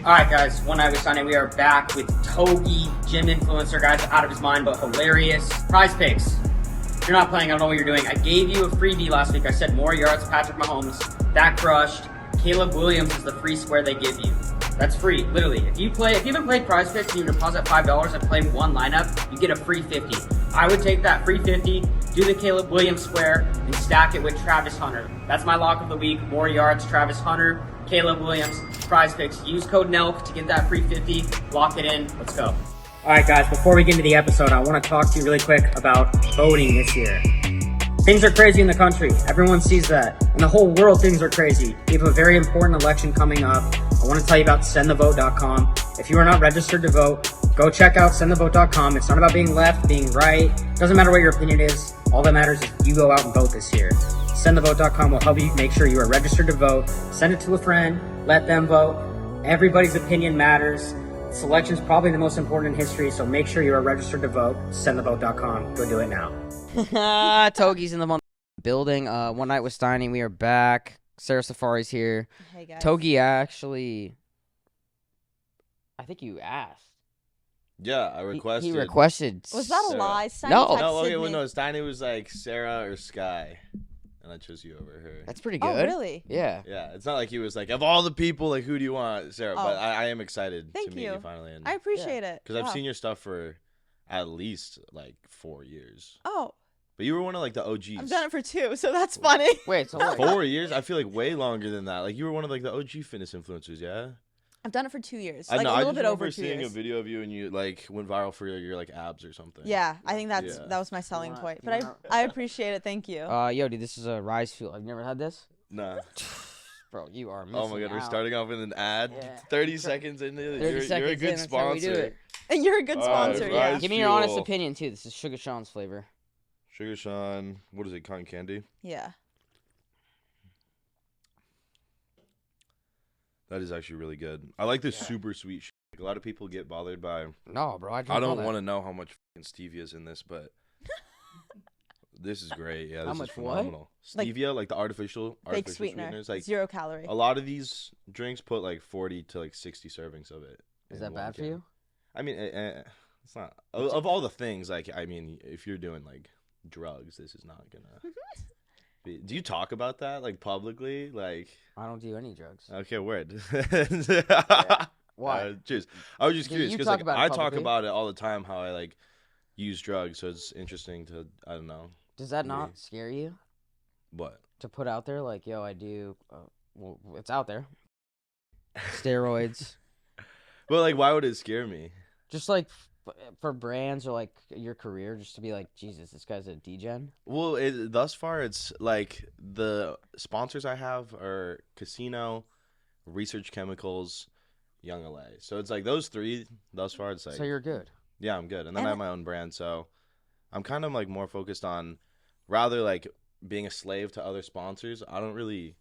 Alright guys, One Night with Steiny. We are back with Togi, gym influencer, guys, out of his mind, but hilarious. Prize picks. If you're not playing, I don't know what you're doing. I gave you a freebie last week. I said more yards, Patrick Mahomes. That crushed. Caleb Williams is the free square they give you. That's free, literally. If you haven't played prize picks and you deposit $5 and play one lineup, you get a free 50. I would take that free 50, do the Caleb Williams square, and stack it with Travis Hunter. That's my lock of the week. More yards, Travis Hunter, Caleb Williams, prize picks. Use code NELK to get that free 50. Lock it in. Let's go. Alright guys, before we get into the episode, I want to talk to you really quick about voting this year. Things are crazy in the country. Everyone sees that. In the whole world, things are crazy. We have a very important election coming up. I want to tell you about sendthevote.com. If you are not registered to vote, go check out sendthevote.com. It's not about being left, being right. It doesn't matter what your opinion is. All that matters is you go out and vote this year. Sendthevote.com will help you make sure you are registered to vote. Send it to a friend. Let them vote. Everybody's opinion matters. This election is probably the most important in history, so make sure you are registered to vote. Sendthevote.com. Go do it now. Togi's in the building. One Night with Steiny. We are back. Sara Saffari's here. Hey guys. Togi actually, I think you asked. Yeah, I requested. He requested. Was that a Sarah. lie? Steiny No. texted No, okay, well, me. no, Steiny was like Sara or Sky, and I chose you over her. That's pretty Oh, good. really? Yeah. Yeah, it's not like he was like, of all the people, like, who do you want, Sarah? Oh. But I am excited Thank to meet you. you finally. I appreciate it. Because I've Wow. seen your stuff for at least, like, 4 years. Oh, But you were one of, like, the OGs. I've done it for 2, so that's funny. Wait, so what? 4 years? I feel like way longer than that. Like, you were one of, like, the OG fitness influencers, yeah? I've done it for 2 years. I Like know, a I little just bit remember over 2 seeing years. a video of you and you, like, went viral for your like, abs or something. Yeah, I think that Yeah. was my selling wanna- point. you But wanna- I appreciate it. Thank you. Yo, dude, this is a Rise Fuel. I've never had this. Nah. Bro, you are missing Oh my god, we're out. starting off with an ad. Yeah. 30 seconds into it. 30 You're a seconds in, good that's how we do sponsor. it. And you're a good Alright, sponsor. right. Yeah. Give me your honest Fuel. opinion too. This is Sugar Sean's flavor. Sugar Sean, what is it, cotton candy? Yeah. That is actually really good. I like this super sweet shit. Like, a lot of people get bothered by. No, bro, I don't want to know how much fucking stevia is in this, but this is great. Yeah, How this much is what? phenomenal. Like, Stevia, like the artificial Fake sweetener. sweeteners. Like 0 calorie. a lot of these drinks put like 40 to like 60 servings of it. Is in that one bad for can. you? I mean, it's not. Of all the things, like, I mean, if you're doing like drugs, this is not gonna. Do you talk about that like publicly? Like, I don't do any drugs. okay, word. Why? Cheers. I was just Do curious you because talk like about it I talk publicly? about it all the time how I like use drugs, so it's interesting to I don't know Does that me. not scare you what. to put out there? Like, yo, I do. Well, it's out there. Steroids. But like, why would it scare me? Just like for brands or like your career, just to be like, Jesus, this guy's a degen. Well, thus far it's like the sponsors I have are Casino, Research Chemicals, Young LA. So it's like those three thus far. It's like So you're good. yeah, I'm good, and then And I have my own brand, so I'm kind of like more focused on rather like being a slave to other sponsors. I don't really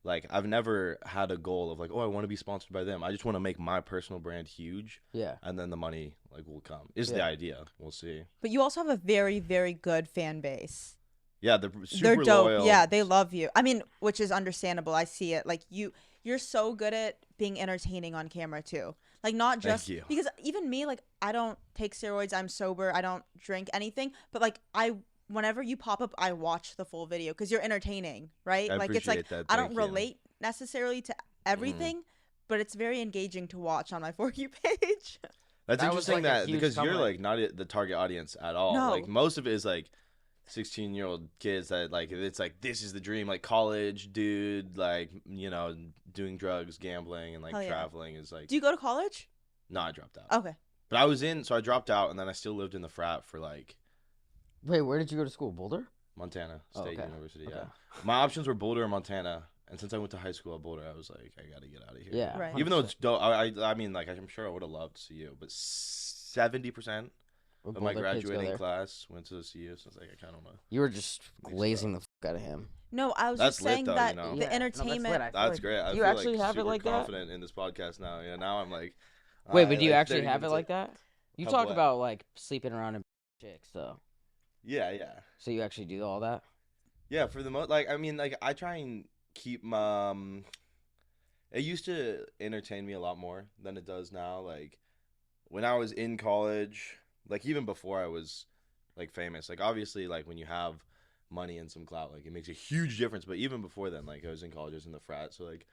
like. I've never had a goal of like, oh, I want to be sponsored by them. I just want to make my personal brand huge, Yeah. and then the money like will come. Is the Yeah. idea? We'll see. But you also have a very, very good fan base. Yeah, they're super They're dope. loyal. Yeah, they love you. I mean, which is understandable. I see it. Like you're so good at being entertaining on camera too. Like not Thank just you. because even me, like I don't take steroids. I'm sober. I don't drink anything. But like whenever you pop up, I watch the full video because you're entertaining, right? I Like it's like appreciate that. I don't Thank you. relate necessarily to everything, but it's very engaging to watch on my For You page. That's That was, interesting like, a that huge because you're comeback. like not the target audience at all. No. Like most of it is like 16-year-old kids that like it's like this is the dream, like college dude, like you know doing drugs, gambling, and like Hell yeah. traveling is like. Do you go to college? No, I dropped out. Okay. But I was in, so I dropped out, and then I still lived in the frat for like Wait, where did you go to school? Boulder? Montana Oh, State okay. University. Okay. Yeah, my options were Boulder or Montana, and since I went to high school at Boulder, I was like, I gotta get out of here. Yeah. Right. Even though 100%. it's dope, I mean, like I'm sure I would have loved to see you, but 70% Well, of my Boulder kids go graduating there. class went to CU, so I was like, I kind of know. You were just Mixed glazing the fuck out of him. No, I was That's just lit, saying though, that you know? the Yeah. No, that's entertainment. lit. I feel That's like- great. I Do feel you actually like have it super like that? confident in this podcast now. Yeah, now I'm like. Wait, but do you like, actually 30 have it minutes like that? You Have talk what? about like sleeping around and chicks, though. Yeah, yeah, So you actually do all that? yeah. For the most, like, I mean, like, I try and keep my. it used to entertain me a lot more than it does now. Like when I was in college, like even before I was like famous, like obviously like when you have money and some clout, like it makes a huge difference. But even before then, like I was in college, I was in the frat, so like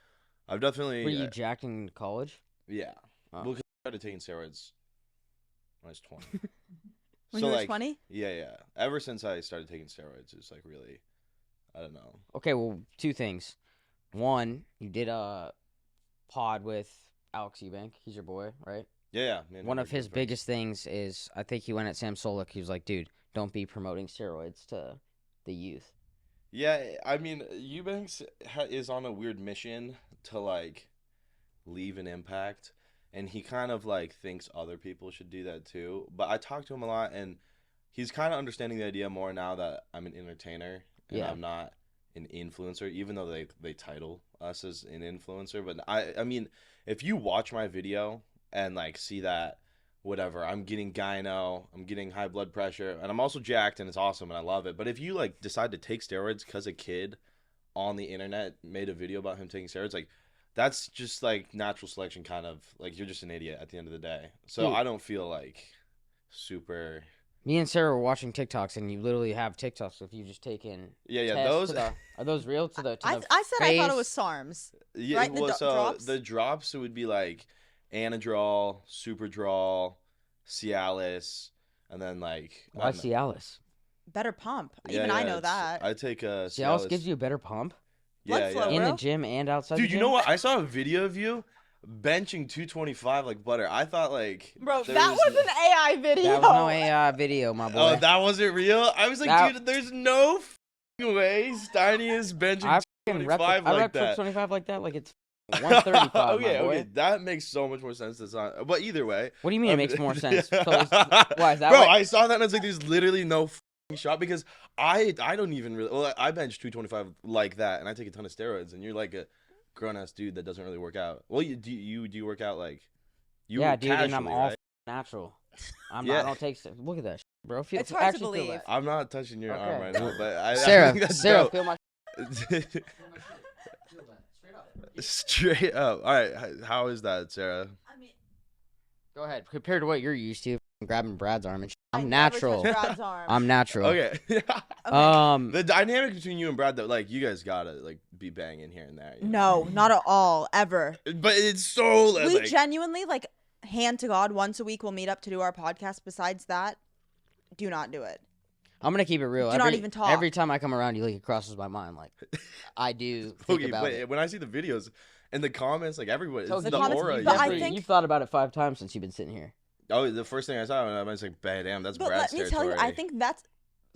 I've definitely Were you jacked in college? yeah. Oh. Well, 'cause I started taking steroids when I was 20. When So, you were like, 20? Yeah. Ever since I started taking steroids, it's like really, I don't know. Okay, well, two things. One, you did a pod with Alex Eubank. He's your boy, right? Yeah. Man, One we're of his good friends. biggest things is I think he went at Sam Solik. He was like, dude, don't be promoting steroids to the youth. Yeah, I mean, Eubanks is on a weird mission to like leave an impact, and he kind of like thinks other people should do that too. But I talk to him a lot, and he's kind of understanding the idea more now that I'm an entertainer and Yeah. I'm not an influencer, even though they title us as an influencer. But I mean, if you watch my video and like see that whatever, I'm getting gyno, I'm getting high blood pressure, and I'm also jacked, and it's awesome, and I love it. But if you like decide to take steroids because a kid on the internet made a video about him taking steroids, like that's just like natural selection, kind of like you're just an idiot at the end of the day. So Dude. I don't feel like super. Me and Sarah were watching TikToks, and you literally have TikToks if you just take in. Yeah, tests those. to the- are those real to the? To I the said I thought it face? was SARMs. Yeah, Right, the well, so drops? the drops would be like Anadrol, Superdrol, Cialis, and then like I Why don't know. Cialis? Better pump. Yeah, Even I yeah, know it's- that. I take Cialis gives you a better pump Blood flow, in bro. the gym and outside. Dude, the you gym? know what? I saw a video of you benching 225 like butter. I thought like Bro, there that was an AI video. That was no AI video, my boy. Oh, that wasn't real. I was like, That- dude, there's no f***ing way Steiny is benching I fucking rep 225 I like rep that. 25 like that, like it's 135. my okay, boy. okay, that makes so much more sense. That's not. But either way, What do you mean it makes more sense? So why is that? Bro, what- I saw that and I was like, there's literally no f***ing shot because I don't even really. Well, I bench 225 like that, and I take a ton of steroids, and you're like a grown ass dude that doesn't really work out. Well, do you work out like you? yeah, dude, and I'm casually, all right? natural. Yeah. I don't take. Look at that, bro. Feel, It's hard to actually feel believe. that. I'm not touching your arm Okay. right now, but I Sarah, think that's Sarah, dope. feel my. Straight up. All right, how is that, Sarah? I mean, Go ahead. Compared to what you're used to, grabbing Brad's arm and shit. I I'm never natural. touched Brad's arm. I'm natural. Okay. Um. The dynamic between you and Brad, though, like you guys gotta like be banging here and there. you No, not at all, ever. know? But it's so We like. genuinely, like, hand to God, once a week we'll meet up to do our podcast. Besides that, do not do it. I'm gonna keep it real. Do not even talk. Every time I come around, you like it crosses my mind. Like I do think Okay, about but it. when I see the videos and the comments, like everybody, So it's the the comments- aura. but I definitely- think- you've thought about it 5 times since you've been sitting here. Oh, the first thing I saw, and I was like, "Damn, that's But Brad's let me territory." tell you, I think that's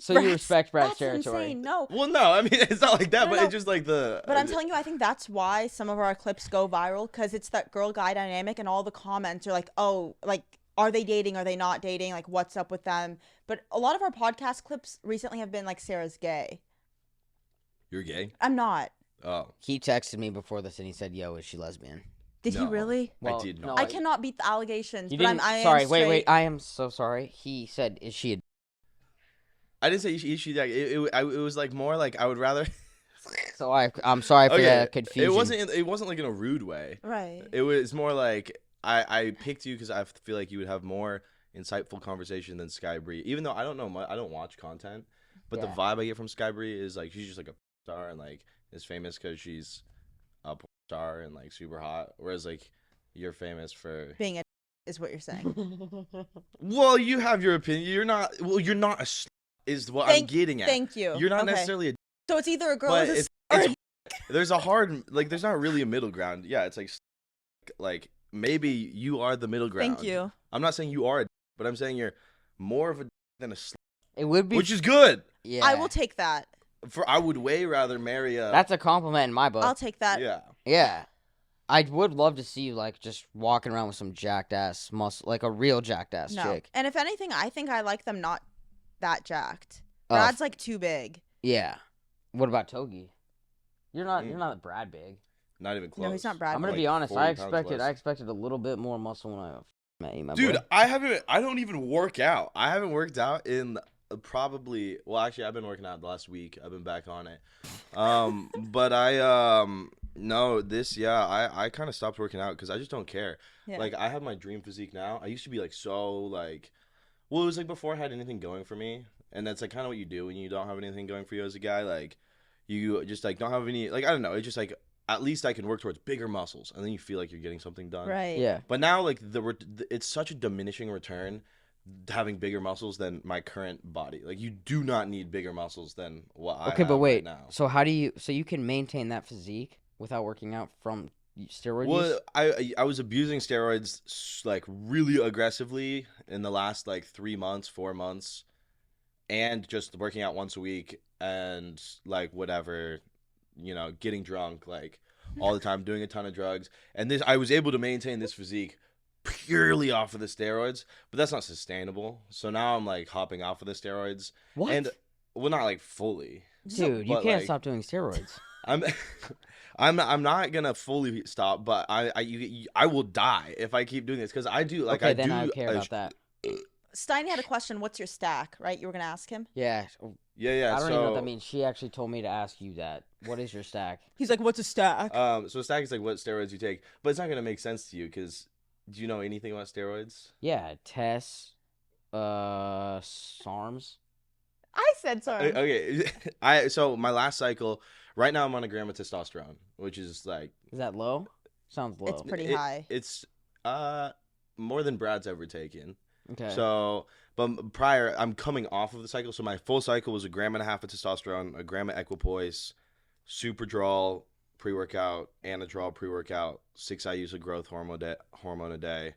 So you respect Brad's that's territory. insane. No, Well, no, I mean it's not like that, No, but no. it's just like the. but I'm telling you, I think that's why some of our clips go viral, because it's that girl guy dynamic, and all the comments are like, "Oh, like, are they dating? Are they not dating? Like, what's up with them?" But a lot of our podcast clips recently have been like, "Sarah's gay." You're gay. I'm not. Oh, He texted me before this and he said, "Yo, is she lesbian?" Did he No. really? Well, I did no, not. I cannot beat the allegations, You but didn't. I am sorry, wait. straight. I am so sorry. He said, "Is she a?" I didn't say she. Like, it was like more like I would rather. So I'm sorry for the confusion. It wasn't like in a rude way. Right. It was more like I picked you because I feel like you would have more insightful conversation than Sky Bree. Even though I don't know much, I don't watch content, but the Yeah. vibe I get from Sky Bree is like she's just like a star and like is famous because she's a porn star and like super hot. Whereas like you're famous for. Being a is what you're saying. Well, you have your opinion. You're not. Well, you're not a. Is what I'm getting at. Thank you. You're not Okay. necessarily a. So it's either a girl But or it's, or it's there's a hard like there's not really a middle ground. Yeah, it's like maybe you are the middle ground. Thank you. I'm not saying you are a, but I'm saying you're more of a than a, It would be. which is good. Yeah. I will take that. For I would way rather marry a. That's a compliment in my book. I'll take that. yeah. Yeah. I would love to see you like just walking around with some jacked ass muscle, like a real jacked ass No. chick. And if anything, I think I like them not that jacked. Oh, Brad's like too big. Yeah. What about Togi? You're not. Mm. You're not Brad big. Not even close. No, he's not Brad. I'm gonna Like be honest. 40 I pounds expected. less. I expected a little bit more muscle when I met you, my Dude, boy. I don't even work out. I haven't worked out in actually I've been working out the last week. I've been back on it. But No, I kind of stopped working out because I just don't care. Yeah. Like I have my dream physique now. I used to be like so like, well, it was like before I had anything going for me, and that's like kind of what you do when you don't have anything going for you as a guy. Like, you just like don't have any like I don't know. It's just like at least I can work towards bigger muscles, and then you feel like you're getting something done. Right. Yeah. But now like it's such a diminishing return having bigger muscles than my current body. Like you do not need bigger muscles than what I Okay, have but wait. right now. So how do you? So you can maintain that physique without working out from steroid use? Well, I was abusing steroids like really aggressively in the last like 3 months, 4 months, and just working out once a week and like whatever, getting drunk like all the time, doing a ton of drugs, and this I was able to maintain this physique purely off of the steroids, but that's not sustainable. So now I'm like hopping off of the steroids, What? and well, not like fully. Dude, you but, can't like, stop doing steroids. I'm I'm not gonna fully stop, but I will die if I keep doing this because I do like okay, I then do I care about that. Steiny had a question. What's your stack? Right? You were gonna ask him. Yeah. yeah I don't even know what that so means. She actually told me to ask you that. What is your stack? He's like, "What's a stack?" so stack is like what steroids you take, but it's not gonna make sense to you because do you know anything about steroids? Yeah, Tess, SARMs. I said sorry. Okay, so my last cycle right now I'm on a gram of testosterone, which is like Is that low? Sounds low. It's pretty high. It's more than Brad's ever taken. Okay. So, but prior, I'm coming off of the cycle. So my full cycle was 1.5 grams of testosterone, 1 gram of equipoise, Superdrol pre-workout, Anadrol pre-workout, 6 IUs of growth hormone a day.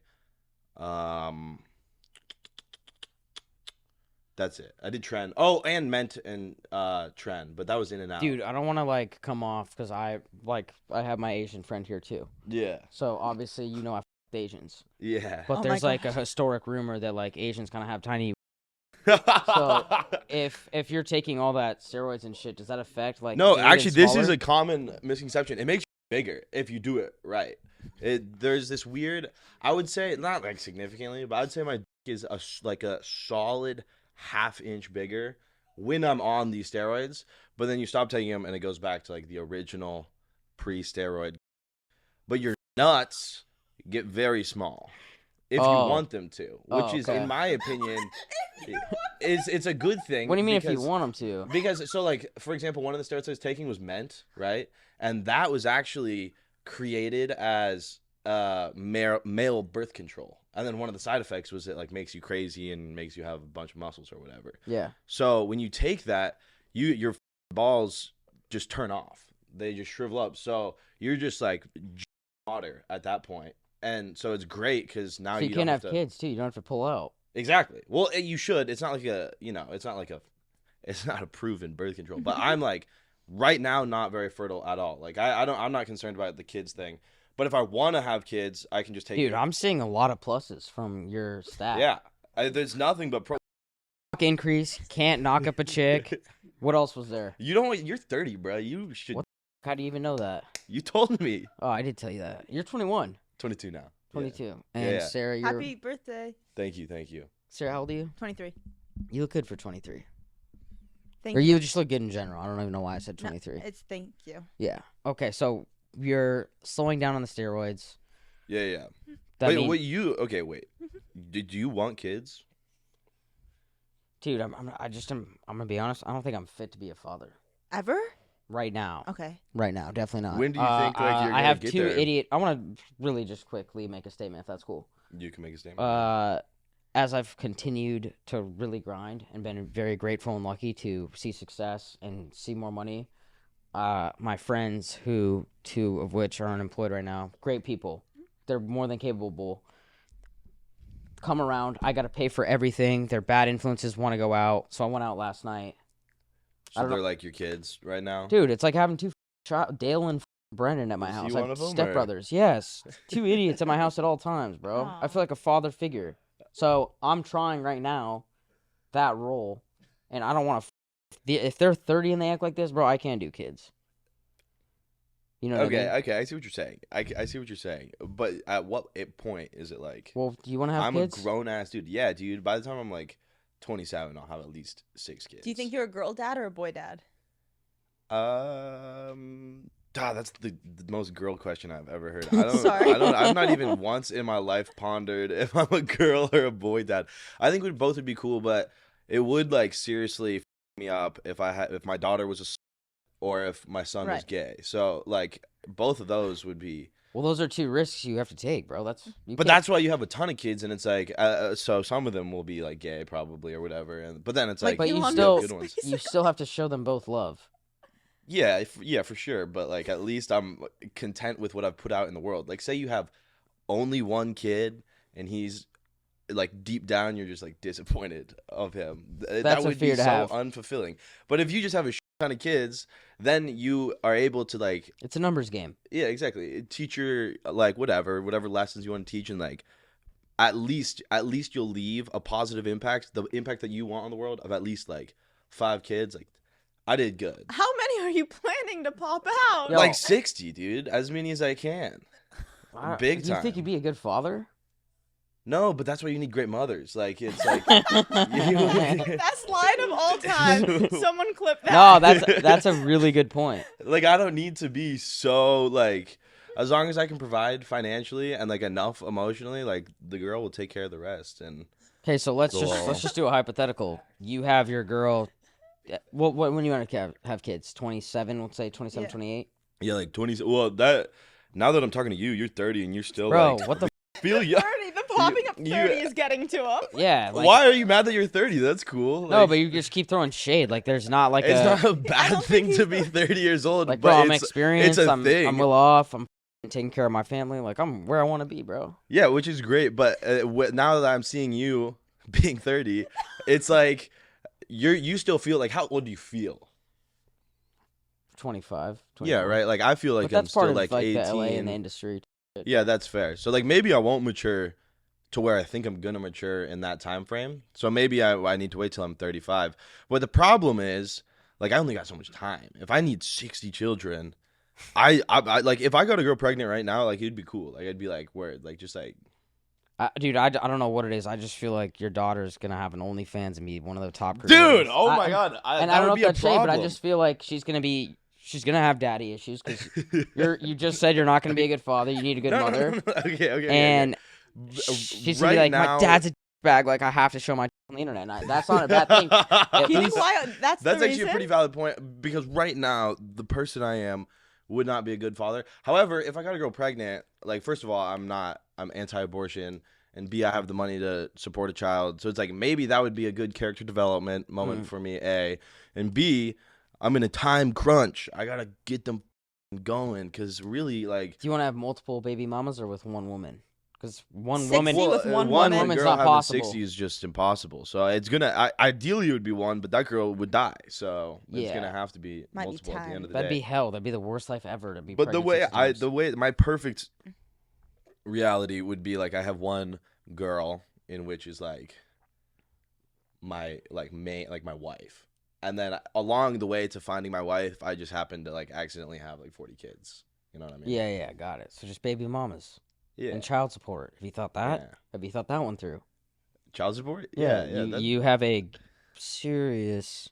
That's it. I did Tren. Oh, and Ment and Tren, but that was in and out. Dude, I don't want to like come off because I have my Asian friend here too. Yeah. So obviously I f Asians, Yeah. but Oh my there's like a God. historic rumor that like Asians kind of have tiny. So if you're taking all that steroids and shit, does that affect like? No, Aiden's actually, this is smaller? a common misconception. It makes you bigger if you do it right. There's this weird, I would say, not like significantly, but I'd say my dick is like a solid ½ inch bigger when I'm on these steroids. But then you stop taking them and it goes back to like the original pre-steroid. But your nuts get very small if you Oh. want them to, which is, okay. in my opinion, it's a good thing. What do you mean if because- you want them to? Because so like for example, one of the steroids I was taking was Ment, right? And that was actually created as male birth control. And then one of the side effects was it like makes you crazy and makes you have a bunch of muscles or whatever. Yeah. So when you take that, your balls just turn off. They just shrivel up. So you're just like water at that point. And so it's great because now So you you can't don't have to... kids too. You don't have to pull out. Exactly. Well, you should. It's not like it's not a proven birth control. But I'm like right now not very fertile at all. Like I'm not concerned about the kids thing. But if I want to have kids, I can just take. Dude, I'm seeing a lot of pluses from your staff. Yeah, there's nothing but pro. Increase, can't knock up a chick. What else was there? You don't. You're 30, bro. You should. What? How do you even know that? You told me. Oh, I did tell you that. You're 21. 22 now. 22. Yeah. And Yeah. Sarah, you're Happy birthday. Thank you. Sarah, how old are you? 23. You look good for 23. Thank Or you. you just look good in general. I don't even know why I said No, 23. it's thank you. Yeah. Okay, so you're slowing down on the steroids. Yeah. That Wait, mean- wait. Okay, wait. Did you want kids? Dude, I'm gonna be honest. I don't think I'm fit to be a father Ever? right now. Okay. Right now, definitely not. When do you think, like, you're I gonna have get two there? idiot. I want to really just quickly make a statement, if that's cool. You can make a statement. As I've continued to really grind and been very grateful and lucky to see success and see more money, my friends, who two of which are unemployed right now, great people, they're more than capable. Come around. I got to pay for everything. Their bad influences want to go out, so I went out last night. I So don't they're like your kids right now. Dude, it's like having two Dale and Brendan at my Is he house. one Like of 'em, or- stepbrothers. Yes. Two idiots at my house at all times, bro. I Aw. feel like a father figure. So I'm trying right now that role, and I don't want to. If they're 30 and they act like this, bro, I can't do kids. You know what I mean? Okay. I see what you're saying. I see what you're saying. But at what point is it like? Well, do you want to have I'm kids? a grown ass dude. Yeah, dude. By the time I'm like 27, I'll have at least 6 kids. Do you think you're a girl dad or a boy dad? That's the most girl question I've ever heard. I don't. Sorry. I've not even once in my life pondered if I'm a girl or a boy dad. I think we both would be cool, but it would like seriously f me up if my daughter was or if my son was Right. gay. So like both of those would be. Well, those are 2 risks you have to take, bro. But Can't- that's why you have a ton of kids, and it's like so some of them will be like gay probably or whatever, but then it's like But you have still good ones. you still have to show them both love. Yeah, yeah, for sure. But like, at least I'm content with what I've put out in the world. Like, say you have only one kid, and he's like deep down, you're just like disappointed of him. That's That a would fear be to so have. unfulfilling. But if you just have a ton of kids, then you are able to like, It's a numbers game. yeah, exactly. Teach your like whatever lessons you want to teach, and like at least you'll leave a positive impact, the impact that you want on the world of at least like 5 kids. Like, I did good. How many are you planning to pop out? Yo. Like 60, dude. As many as I can. Big Do you time. think you'd be a good father? No, but that's why you need great mothers. Like, it's like Best line of all time. Someone clip that. No, that's a really good point. like, I don't need to be so like, as long as I can provide financially and like enough emotionally, like the girl will take care of the rest. And Okay, so let's Cool. just do a hypothetical. You have your girl. What when you want to have kids? 27, let's say 27, Yeah. 28. yeah, like 20. Well, that now that I'm talking to you, you're 30 and you're still Bro, like what the? feel young. 30. The popping up 30 you- is getting to him. Yeah. Like, Why are you mad that you're 30? That's cool. No, Like, but you just keep throwing shade. Like there's not like it's a not a I bad don't thing think to he's be 30 years old. like but bro. I'm it's experienced. a I'm thing. well off. I'm taking care of my family. Like I'm where I want to be, bro. Yeah, which is great. But now that I'm seeing you being 30, it's like you still feel like, how old do you feel? 25. Yeah, 24. right. Like I feel like But that's I'm part still of like like 18. the LA and the industry. Yeah, that's fair. So like maybe I won't mature to where I think I'm gonna mature in that time frame. So maybe I need to wait till I'm 35. But the problem is, like, I only got so much time. If I need 60 children, I like if I got a girl pregnant right now, like it'd be cool. Like I'd be like, word, like just like. Dude, I don't know what it is. I just feel like your daughter's gonna have an OnlyFans and be one of the top Dude, creators. oh my God, And that I don't know would if be a that's shade, but I problem. just feel like she's gonna have daddy issues because you just said you're not gonna be a good father. You need a good No, no, mother, no, no. Okay. and okay. she's gonna be Right like, my dad's a bag. Like I have to show my on the internet. And that's not a bad thing. Do you think least- why? That's the actually reason? a pretty valid point because right now the person I am would not be a good father. However, if I got a girl pregnant, like first of all, I'm anti-abortion, and B, I have the money to support a child. So it's like maybe that would be a good character development moment for me, A, and B, I'm in a time crunch. I gotta get them going because really, like, Do you want to have multiple baby mamas or with one woman? Because one 60 woman, with one one woman. woman's girl not having possible. 60 is just impossible. So it's gonna ideally it would be one, but that girl would die. So it's Yeah. gonna have to be Might be multiple at the time. end of the that'd day. be hell. That'd be the worst life ever to be. But the pregnant 60 way times. my perfect reality would be like I have one girl in which is like my my wife, and then along the way to finding my wife, I just happened to like accidentally have like 40 kids. You know what I mean? Yeah, got it. So just baby mamas Yeah. and child support. Have you thought that? Yeah. Have you thought that one through? Child support? You that- you have a serious.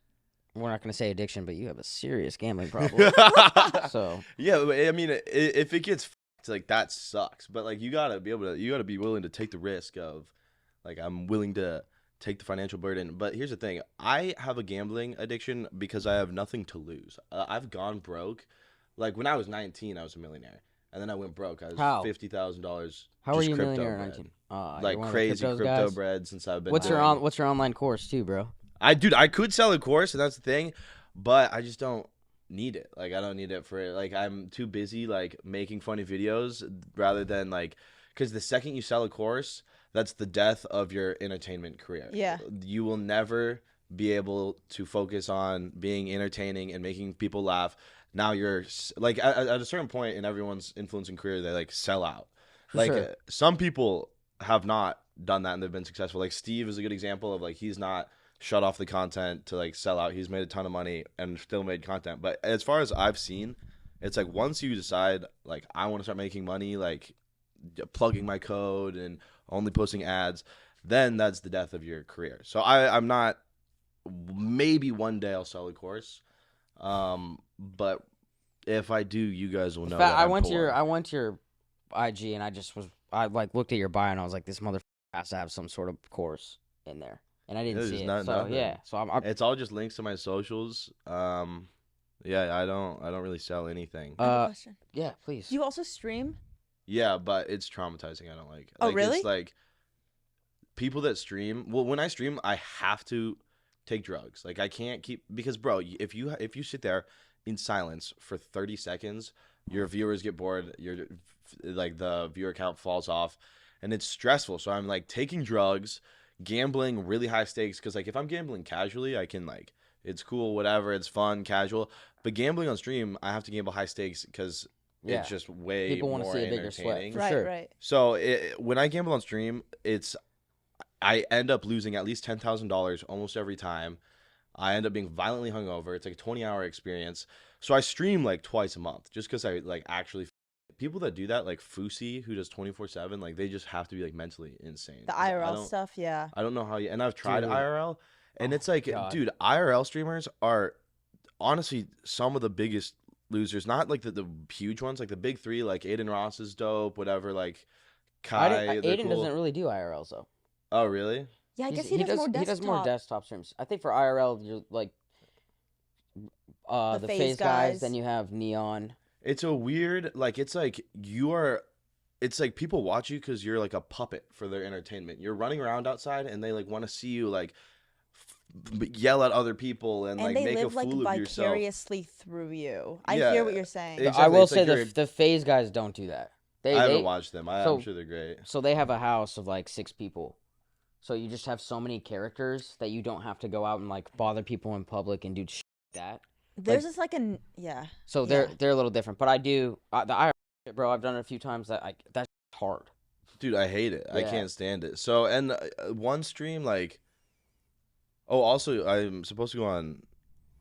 We're not gonna say addiction, but you have a serious gambling problem. So Yeah, but, I mean, if it gets f***ed, like that sucks. But like you gotta be willing to take the risk of, like, I'm willing to take the financial burden. But here's the thing: I have a gambling addiction because I have nothing to lose. I've gone broke. Like when I was 19, I was a millionaire, and then I went broke. I was How? $50,000. how are just you a crypto millionaire at bread. 19? Like you're one of the crazy cryptos crypto guys? bread since I've been. What's your online course too, bro? I could sell a course, and that's the thing, but I just don't need it. Like I don't need it for like I'm too busy like making funny videos rather than like because the second you sell a course, that's the death of your entertainment career. Yeah. You will never be able to focus on being entertaining and making people laugh. Now you're like at a certain point in everyone's influencing career, they like sell out. Like sure. some people have not done that and they've been successful. Like Steve is a good example of like he's not shut off the content to like sell out. He's made a ton of money and still made content. But as far as I've seen, it's like once you decide like I want to start making money, like plugging my code and only posting ads, then that's the death of your career. So I'm not. Maybe one day I'll sell a course, but if I do, you guys will In know fact, that I'm poor. I went to your IG and I like looked at your bio and I was like, this mother has to have some sort of course in there, and I didn't There's see it. not So nothing. yeah, so I'm It's all just links to my socials. Yeah, I don't really sell anything. I have a question. yeah, please. Do you also stream? Yeah, but it's traumatizing. I don't like. Oh, Like, really? It's like people that stream. Well, when I stream, I have to take drugs. Like I can't keep because, bro, if you sit there in silence for 30 seconds, your viewers get bored. Your like the viewer count falls off, and it's stressful. So I'm like taking drugs, gambling really high stakes because like if I'm gambling casually, I can like it's cool, whatever, it's fun, casual. But gambling on stream, I have to gamble high stakes because Yeah. it's just way People want to more see a bigger sweat. entertaining. For Right, sure. right. So when I gamble on stream, I end up losing at least $10,000 almost every time. I end up being violently hungover. It's like a 20-hour experience. So I stream like twice a month just because I like actually. People that do that, like Fusi, who does 24/7, like they just have to be like mentally insane. The 'Cause I IRL don't- stuff, yeah. I don't know how you. And I've tried Dude. IRL, and Oh it's like, God. dude, IRL streamers are honestly some of the biggest losers. Not like the huge ones, like the big three, like Aiden Ross is dope, whatever. Like Kai, they're Aiden cool. doesn't really do IRLs though. Oh, really? Yeah, I He's- guess he does more desktop. He does more desktop streams. I think for IRL, you're like the FaZe phase guys. guys. Then you have Neon. It's a weird, like, it's like you are, it's like people watch you because you're like a puppet for their entertainment. You're running around outside and they like want to see you like yell at other people and, And like they make a live like fool of yourself. vicariously through you. I Yeah, hear what you're saying. exactly. I will It's like say you're- the phase guys don't do that. I haven't watched them. I'm sure they're great. So they have a house of like 6 people. So you just have so many characters that you don't have to go out and like bother people in public and do shit like that. There's just like a yeah. So they're a little different. But I do the IRL shit, bro. I've done it a few times. That's hard. Dude, I hate it. I Yeah. can't stand it. So, and one stream, like, oh, also, I'm supposed to go on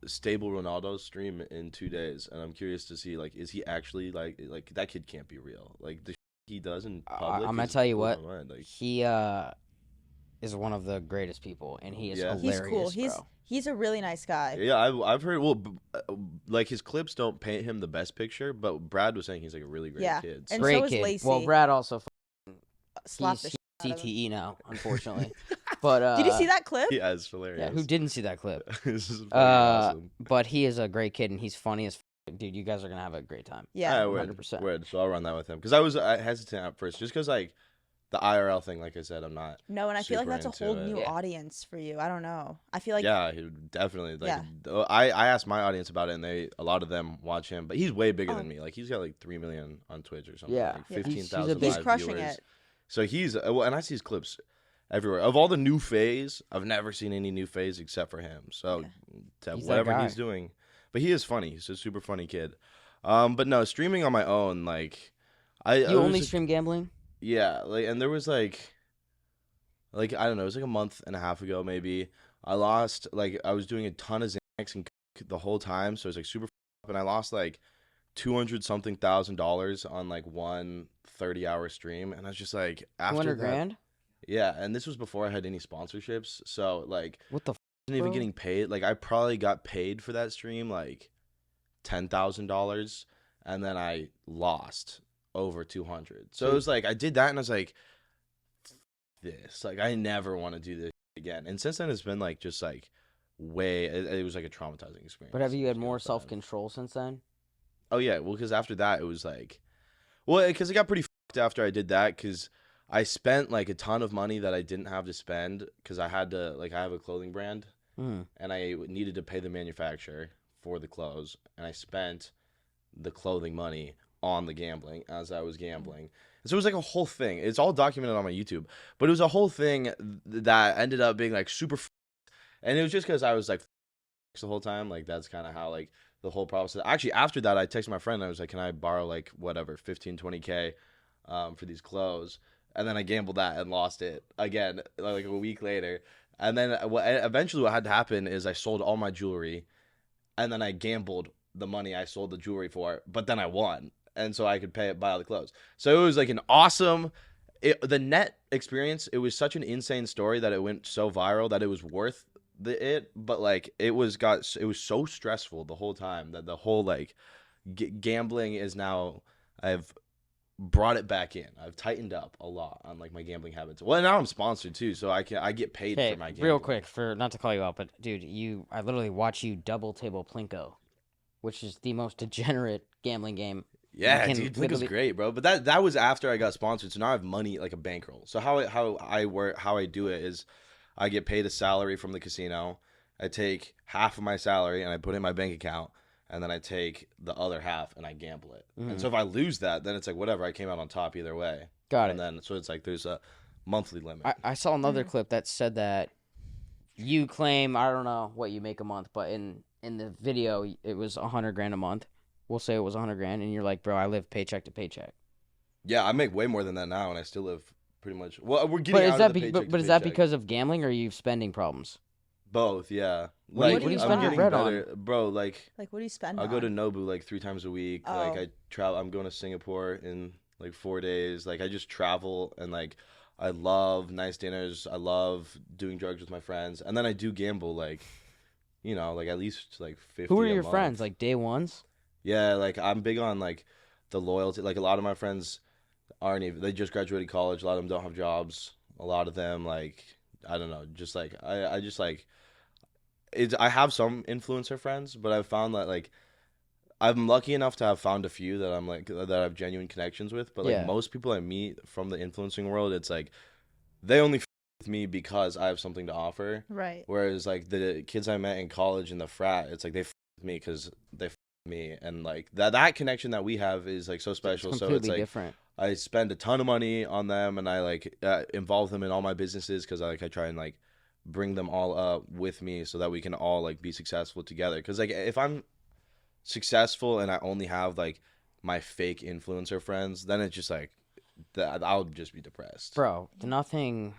Stable Ronaldo's stream in 2 days, and I'm curious to see, like, is he actually, like that kid can't be real. Like, the shit he does in public. I'm gonna is tell you blows what. my mind. Like, He is one of the greatest people, and he is Yeah. He's hilarious, cool. bro. He's a really nice guy. yeah, I've heard, well, like, his clips don't paint him the best picture, but Brad was saying he's, like, a really great Yeah, kid. and So. Great so is kid. Lacey. Well, Brad also Slapped the he's shit out of him. CTE now, unfortunately. But Did you see that clip? Yeah, it's hilarious. Yeah, who didn't see that clip? This is fucking awesome. But he is a great kid, and he's funny as dude. You guys are gonna have a great time. Yeah. I would. 100%. Would. So I'll run that with him. Because I was hesitant at first, just because, like, the IRL thing, like I said, I'm not. No, and I feel like super that's a into whole it. new Yeah. audience for you. I don't know. I feel like Yeah, he definitely. Like, Yeah. I asked my audience about it, and a lot of them watch him. But he's way bigger Oh. than me. Like, he's got like 3 million on Twitch or something. Yeah. like Yeah. He's- 15,000 he's live crushing viewers. it. So he's well, and I see his clips everywhere. Of all the new phase, I've never seen any new phase except for him. So He's that whatever guy. he's doing, but he is funny. He's a super funny kid. But no, streaming on my own, like You only stream gambling? yeah, like, and there was like I don't know, it was like a month and a half ago maybe. I lost, like, I was doing a ton of Xanax and the whole time, so it was like super up, and I lost like 200 something thousand dollars on like one 30-hour stream, and I was just like, after 200 that, grand? yeah, and this was before I had any sponsorships, so like What the? I wasn't even bro? getting paid. Like, I probably got paid for that stream like $10,000, and then I lost over 200. So it was like I did that, and I was like, this, like, I never want to do this again. And since then, it's been like just like way. It was like a traumatizing experience. But have you It had was more kinda bad. self control since then? Oh yeah, well, because after that, it was like, well, because it got pretty fucked after I did that, because I spent like a ton of money that I didn't have to spend, because I had to, like, I have a clothing brand, Mm. and I needed to pay the manufacturer for the clothes, and I spent the clothing money on the gambling as I was gambling. And so it was like a whole thing. It's all documented on my YouTube, but it was a whole thing that ended up being like super and it was just because I was like the whole time. Like, that's kind of how, like, the whole process. Actually, after that, I texted my friend, and I was like, can I borrow like whatever 15 20K for these clothes? And then I gambled that and lost it again like a week later. And then eventually what had to happen is I sold all my jewelry, and then I gambled the money I sold the jewelry for, but then I won, and so I could buy all the clothes. So it was like an awesome, the net experience. It was such an insane story that it went so viral that it was worth it. But like it was so stressful the whole time that the whole like gambling is now I've brought it back in. I've tightened up a lot on like my gambling habits. Well, now I'm sponsored too, so I get paid Okay, for my gambling. real quick, for not to call you out, but dude, I literally watch you double table Plinko, which is the most degenerate gambling game. Yeah, can dude, Plinko's literally- great, bro. But that was after I got sponsored, so now I have money like a bankroll. So how I do it is I get paid a salary from the casino. I take half of my salary and I put it in my bank account, and then I take the other half and I gamble it. And so if I lose that, then it's like whatever, I came out on top either way. Got it. And then so it's like there's a monthly limit. I saw another clip that said that you claim, I don't know what you make a month, but in the video it was $100,000 a month. We'll say it was $100,000, and you're like, bro, I live paycheck to paycheck. Yeah, I make way more than that now, and I still live pretty much. Well, we're getting But out is of that the paycheck but to is that paycheck. because of gambling, or are you spending problems? Both? Yeah. What do you- Like what do you I'm spend your getting bread on? better, bro. Like Like, what do you spend I'll on? go to Nobu like 3 times a week. Like Oh. I travel. I'm going to Singapore in like 4 days. Like I just travel and like I love nice dinners. I love doing drugs with my friends, and then I do gamble. Like like at least like 50. Who are a your month. friends? Like day ones? Yeah, like I'm big on like the loyalty. Like a lot of my friends aren't even. They just graduated college. A lot of them don't have jobs. A lot of them like I don't know. Just like I just like. I have some influencer friends, but I've found that like I'm lucky enough to have found a few that I'm like that I have genuine connections with. But like Yeah. most people I meet from the influencing world, it's like they only with me because I have something to offer. Right. Whereas like the kids I met in college in the frat, it's like they with me because they with me, and like that connection that we have is like so special. It's So completely it's like different. I spend a ton of money on them, and I like involve them in all my businesses because I try and like bring them all up with me so that we can all like be successful together. Because like if I'm successful and I only have like my fake influencer friends, then it's just like I'll just be depressed. Bro, nothing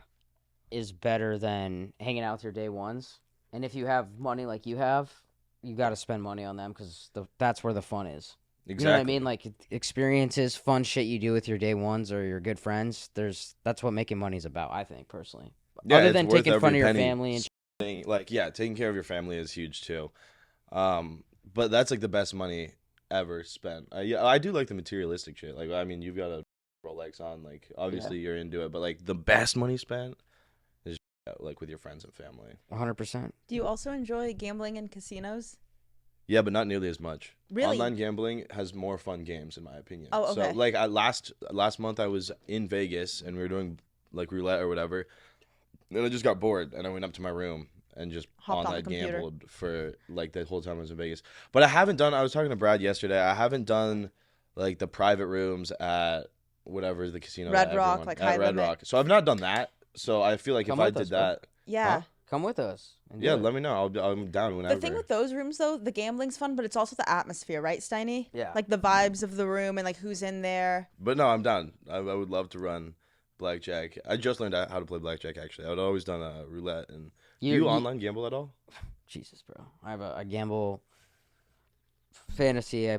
is better than hanging out with your day ones. And if you have money like you have, you got to spend money on them because that's where the fun is. Exactly. You know what I mean? Like experiences, fun shit you do with your day ones or your good friends. That's what making money's about, I think, personally. Yeah, Other it's than worth taking fun every of your penny. family and Like taking care of your family is huge too. But that's like the best money ever spent. I do like the materialistic shit. Like I mean, you've got a Rolex on. Like obviously you're into it, but like the best money spent is like with your friends and family. 100%. Do you also enjoy gambling in casinos? Yeah, but not nearly as much. Really? Online gambling has more fun games in my opinion. Oh, okay. So like last month I was in Vegas and we were doing like roulette or whatever. Then I just got bored and I went up to my room and just Hopped on the online computer. gambled for like the whole time I was in Vegas. But I was talking to Brad yesterday. I haven't done like the private rooms at whatever the casino. Red that Rock, everyone- like at high Red limit. Rock. So I've not done that. So I feel like Come if I with did us, bro. that, Yeah. Huh? Come with us. and do yeah, it. let me know. I'm down whenever. The thing with those rooms, though, the gambling's fun, but it's also the atmosphere, right, Steiny? Yeah. Like the vibes of the room and like who's in there. But no, I'm down. I would love to run blackjack. I just learned how to play blackjack actually. I'd always done roulette. And do you online gamble at all? Jesus, bro. I gamble fantasy. I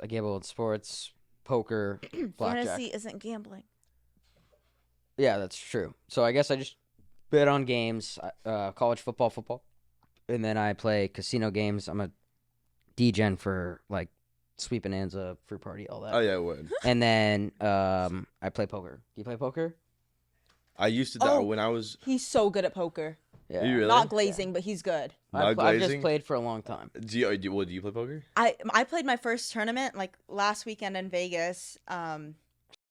gamble in sports, poker, blackjack. Fantasy isn't gambling. Yeah, that's true. So I guess I just bet on games, college football, and then I play casino games. I'm a DGen for like Sweet Bonanza, Fruit Party, all that. Oh yeah, I would. And then I play poker. Do you play poker? I used to Oh. when I was. He's so good at poker. Yeah. You really? Not glazing, but he's good. Not I've just glazing? played for a long time. Do you play poker? I played my first tournament like last weekend in Vegas. I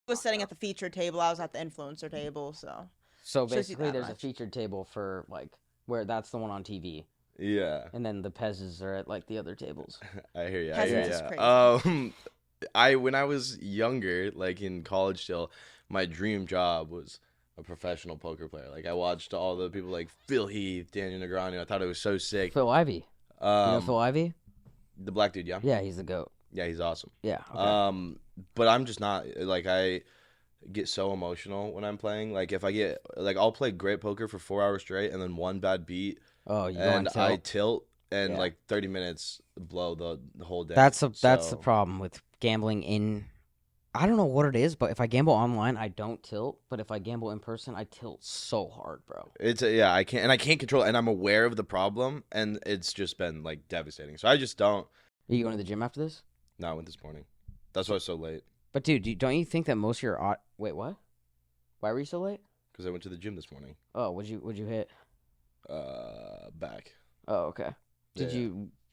was sitting at the featured table. I was at the influencer table. So So Shows you basically, that there's a much. featured table for like where that's the one on TV, Yeah, and then the Pez's are at like the other tables. I hear you. Peasants is crazy. When I was younger, like in college still, my dream job was a professional poker player. Like I watched all the people like Phil Heath, Daniel Negreanu. I thought it was so sick. Phil Ivey. You know Phil Ivey? The black dude, yeah. Yeah, he's the goat. Yeah, he's awesome. Yeah. Okay. But I'm just not like I get so emotional when I'm playing. Like if I get like I'll play great poker for 4 hours straight and then one bad beat Oh, you and want to? I tilt and Yeah. like 30 minutes blow the whole day. That's the So- problem with gambling in. I don't know what it is, but if I gamble online, I don't tilt. But if I gamble in person, I tilt so hard, bro. It's I can't control it, and I'm aware of the problem, and it's just been like devastating. So I just don't. Are you going to the gym after this? No, I went this morning. That's why I was so late. But dude, don't you think that most of your wait, what? Why were you so late? Because I went to the gym this morning. Oh, would you hit? Back. Oh, okay. Yeah,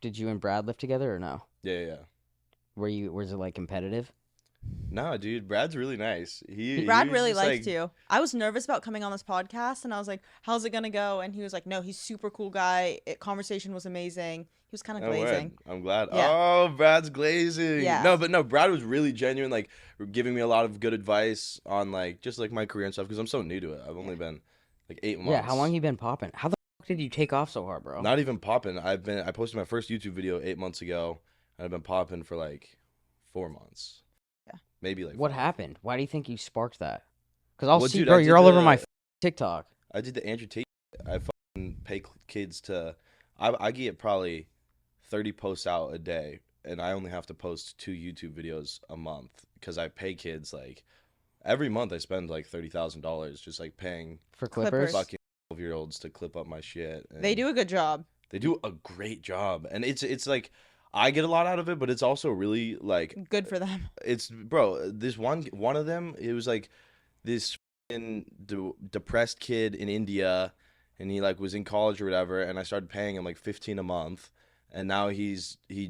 Did you and Brad lift together or no? Yeah. Was it like competitive? Nah, dude, Brad's really nice. Brad he was really just, liked you. I was nervous about coming on this podcast, and I was like, "How's it gonna go?" And he was like, "No, he's super cool guy. Conversation was amazing. He was kind of Oh, word. glazing." I'm glad. Yeah. Oh, Brad's glazing. Yeah. No, Brad was really genuine, like giving me a lot of good advice on like just like my career and stuff because I'm so new to it. I've only been like 8 months. Yeah, how long you been popping? How the fuck did you take off so hard, bro? Not even popping. I posted my first YouTube video 8 months ago, and I've been popping for like 4 months. Yeah. Maybe like What 5. happened? Why do you think you sparked that? Because I'll Well, see, dude, bro. I did You're all over my the- TikTok. I did the Andrew Tate. I fucking pay kids to. I get probably 30 posts out a day, and I only have to post 2 YouTube videos a month because I pay kids like every month. I spend like $30,000 just like paying For Clippers. Clippers? fucking 12-year-olds to clip up my shit. They and do a good job. They do a great job, and it's like I get a lot out of it, but it's also really like Good for them. it's bro. This one of them, it was like this depressed kid in India, and he like was in college or whatever, and I started paying him like 15 a month, and now he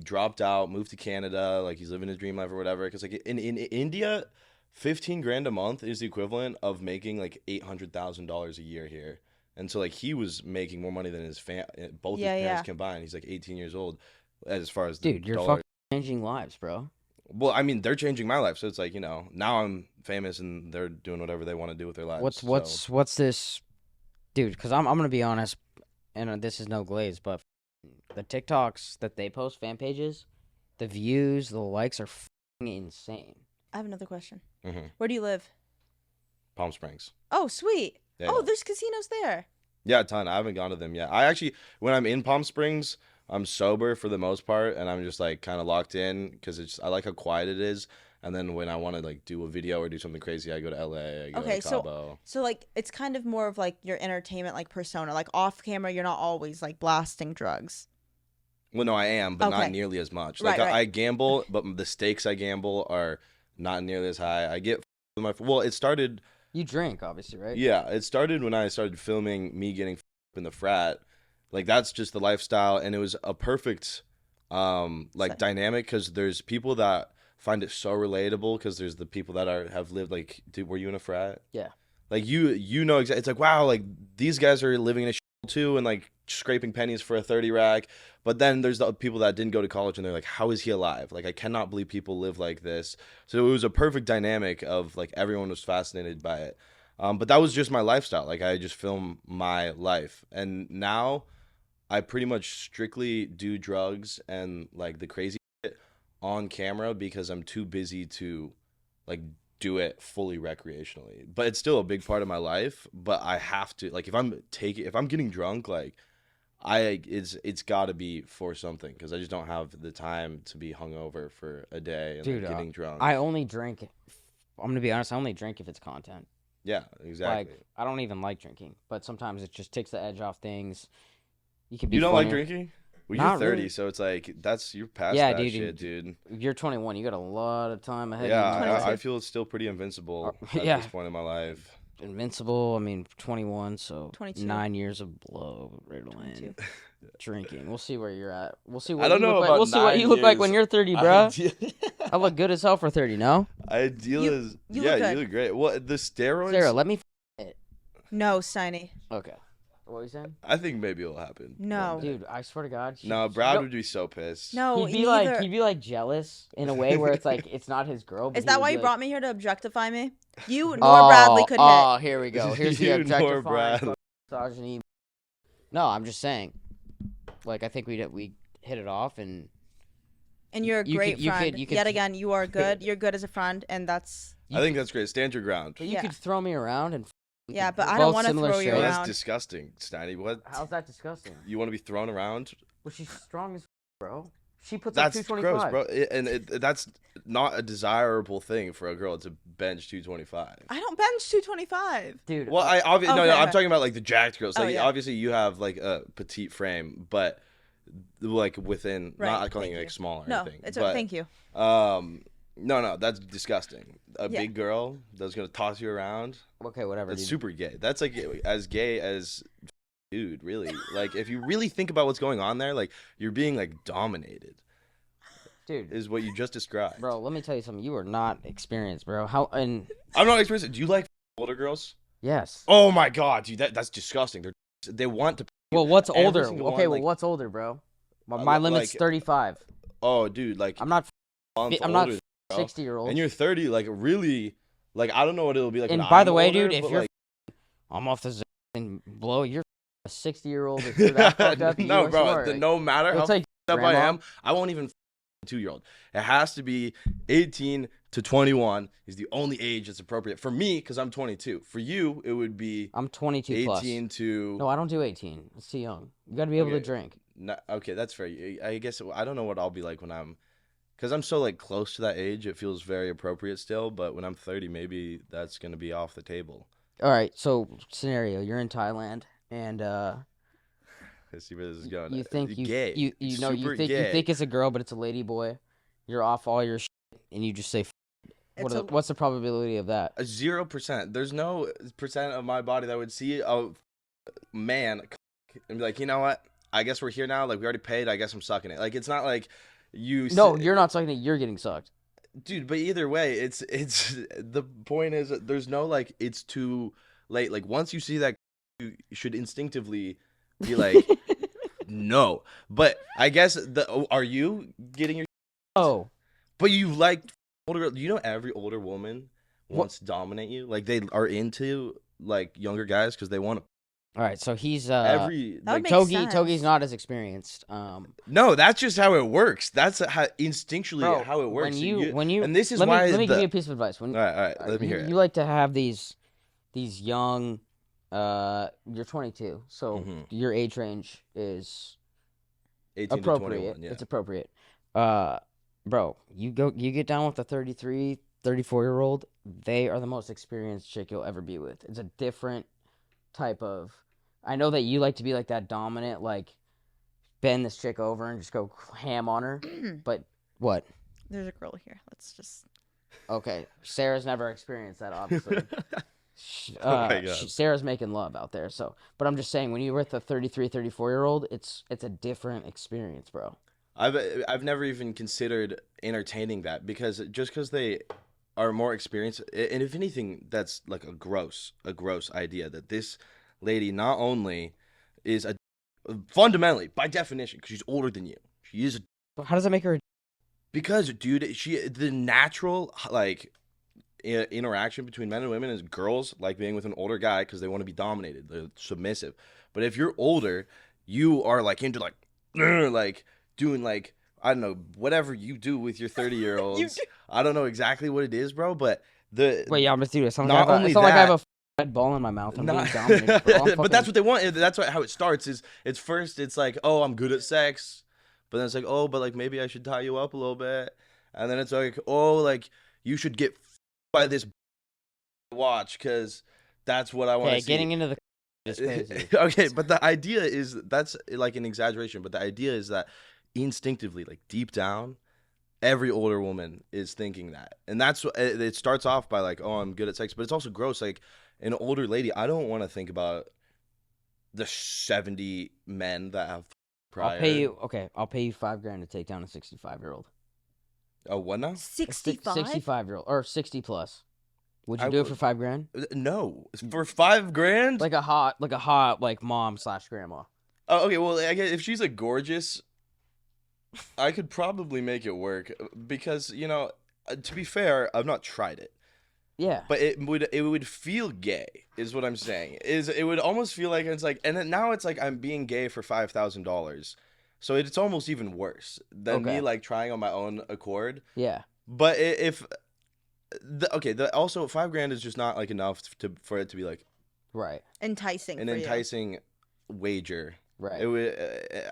dropped out, moved to Canada, like he's living his dream life or whatever. Because like in India, 15 grand a month is the equivalent of making like $800,000 a year here. And so like he was making more money than both his parents combined. He's like 18 years old, as far as Dude, the you're dollar. fucking changing lives, bro. Well, I mean, they're changing my life, so it's like, you know, now I'm famous and they're doing whatever they want to do with their lives. What's this, dude? Because I'm gonna be honest, and this is no glaze, but the TikToks that they post, fan pages, the views, the likes are fucking insane. I have another question. Mhm. Where do you live? Palm Springs. Oh, sweet. Yeah, Oh, yeah. there's casinos there. Yeah, a ton. I haven't gone to them yet. I actually, when I'm in Palm Springs, I'm sober for the most part, and I'm just like kind of locked in because I like how quiet it is. And then when I want to like do a video or do something crazy, I go to LA. I go Okay, to Cabo. so like it's kind of more of like your entertainment like persona. Like off camera, you're not always like blasting drugs. Well, no, I am, but not Okay. nearly as much. Right, Like right. I gamble, but the stakes I gamble are not nearly as high. I get with my well. It started. You drink, obviously, right? Yeah, it started when I started filming me getting in the frat. Like that's just the lifestyle, and it was a perfect like Set. dynamic because there's people that find it so relatable because there's the people that have lived like were you in a frat? Yeah. Like you know exactly. It's like wow, like these guys are living in a too and like scraping pennies for a 30 rack. But then there's the people that didn't go to college and they're like, how is he alive? Like I cannot believe people live like this. So it was a perfect dynamic of like everyone was fascinated by it. But that was just my lifestyle. Like I just film my life. And now I pretty much strictly do drugs and like the crazy shit on camera because I'm too busy to like do it fully recreationally. But it's still a big part of my life. But I have to like if I'm getting drunk, like it's got to be for something because I just don't have the time to be hungover for a day and Dude, like, getting drunk. I only drink. I'm gonna be honest. I only drink if it's content. Yeah, exactly. Like I don't even like drinking, but sometimes it just takes the edge off things. You can be. You don't like funnier. drinking? Well, Not you're 30, really. so it's like you're past Yeah, that dude, shit, dude. You're 21. You got a lot of time ahead. Yeah, of you. 22. I feel it's still pretty invincible at yeah. this point in my life. Invincible. I mean, 21. So 22. 9 years of blow Ritalin 22. drinking. We'll see where you're at. We'll see what I don't you know look like. about We'll see what 9 you look like when years. you're 30, bro. I look good as hell for 30. No, Ideal You- is you yeah, look you good. look great. Well, the steroids. Sarah, let me. No, Steiny. Okay. What were you saying? I think maybe it'll happen. No. one day. Dude, I swear to God. No, Brad would be so pissed. No, He'd be neither. like, he'd be like jealous in a way where it's like it's not his girl. But Is he that would why be you like, brought me here to objectify me? You nor Bradley could Oh, hit. here we go. Here's the You nor objectifying Brad. misogyny. No, I'm just saying. Like I think we hit it off, and And you're a You great could- you friend. could- you could- Yet again, you are good. You're good as a friend, and that's I think that's great. Stand your ground. but you Yeah. could throw me around and. we Yeah, could- but we're I don't both wanna similar throw you Well, strengths. around. that's disgusting, Steiny. What? How's that disgusting? You want to be thrown around? Well, she's strong as bro. She puts That's up 225. gross, bro. That's not a desirable thing for a girl to bench 225. I don't bench 225. Dude. Well, no, Okay, I'm okay. talking about like the jacked girls. Oh, Like yeah. obviously you have like a petite frame, but like within Right, not calling thank you like you. small or No, anything. it's but, thank you. no, that's disgusting. A Yeah. big girl that's gonna toss you around. Okay, whatever. That's Dude. super gay. That's like as gay as dude, really. Like if you really think about what's going on there, like you're being like dominated. Dude, Is what you just described. bro, let me tell you something. You are not experienced, bro. How and I'm not experienced. Do you like older girls? yes. Oh my god, dude, that's disgusting. They want to. Well, what's every older? single Okay, one, well, like- what's older, bro? My limit's like- 35. Oh, dude, like I'm not month I'm not older, bro. 60-year-old. And you're 30, like really, like I don't know what it'll be like. And when by I'm the way, older, dude, if but, you're like, I'm off the zone and blow, you're a 60-year-old. If you're that fucked up, no, you are bro, smart. no matter how It's like up I grandma. am, I won't even a 2-year-old. It has to be 18 to 21 is the only age that's appropriate for me because I'm 22. For you, it would be I'm 22 18 plus. to. No, I don't do 18. It's too young. You got to be able to Okay. drink. No, okay, that's fair. I guess I don't know what I'll be like when I'm, because I'm so like close to that age. It feels very appropriate still. But when I'm 30, maybe that's gonna be off the table. All right, so scenario: you're in Thailand, and Let's see where this is going. you think gay. you know Super you think gay. it's a girl, but it's a lady boy. You're off all your shit, and you just say, what's the probability of that? 0%. There's no percent of my body that would see a man and be like, you know what? I guess we're here now. Like we already paid. I guess I'm sucking it. Like it's not like you. No, you're not sucking it. You're getting sucked. Dude. But either way, it's the point is that there's no like it's too late. Like once you see that, you should instinctively be like, no. But I guess are you getting your? Oh, But you like older girl. You know every older woman wants to dominate you. Like they are into like younger guys because they want to. all right. So he's Every That would like, make Togi's sense. not as experienced. no, that's just how it works. That's how instinctually Bro, how it works. when you and this is let why me give the- you a piece of advice. When all right, let me hear it. you like to have these young. You're 22, so Mhm. your age range is 18 appropriate. to 21. Yeah. It's appropriate. Bro, you get down with a 33, 34-year-old. They are the most experienced chick you'll ever be with. It's a different type of. I know that you like to be like that dominant, like bend this chick over and just go ham on her. But what? There's a girl here. Let's just. Okay, Sarah's never experienced that, obviously. Oh my God. Sarah's making love out there. So, but I'm just saying, when you're with a 33, 34-year-old, it's a different experience, bro. I've never even considered entertaining that because they are more experienced, and if anything, that's like a gross idea that this lady not only is a fundamentally by definition because she's older than you, she is How does that make her? because dude the natural like interaction between men and women is girls like being with an older guy because they want to be dominated, they're submissive. But if you're older, you are like into like like doing like I don't know whatever you do with your 30-year-olds. I don't know exactly what it is, bro, but the Wait, yeah, I'm just doing it. Not only It's not like I have that- a red ball in my mouth. I'm being not, dominated, bro. I'm but that's fucking- what they want. That's how it starts. Is it's first it's like, oh, I'm good at sex, but then it's like, oh, but like maybe I should tie you up a little bit, and then it's like, oh, like you should get by this watch because that's what I want to Okay, see. getting into the is crazy. Okay, but the idea is that's like an exaggeration, but the idea is that instinctively, like deep down, every older woman is thinking that, and that's what it starts off by like, oh, I'm good at sex, but it's also gross. Like an older lady, I don't want to think about the 70 men that have prior. I'll pay you. Okay, I'll pay you $5,000 to take down a 65-year-old. Oh, what now? 65? 65-year-old or 60 plus. Would you I do it would- for $5,000? No, for $5,000. Like a hot like mom / grandma. Oh, okay. Well, I guess if she's like gorgeous, I could probably make it work because to be fair, I've not tried it. Yeah. But it would feel gay, is what I'm saying. It would almost feel like it's like, and then now it's like I'm being gay for $5,000, so it's almost even worse than Okay. me like trying on my own accord. Yeah. But also $5,000 is just not like enough for it to be like Right. Enticing an for you. enticing wager. Right. It would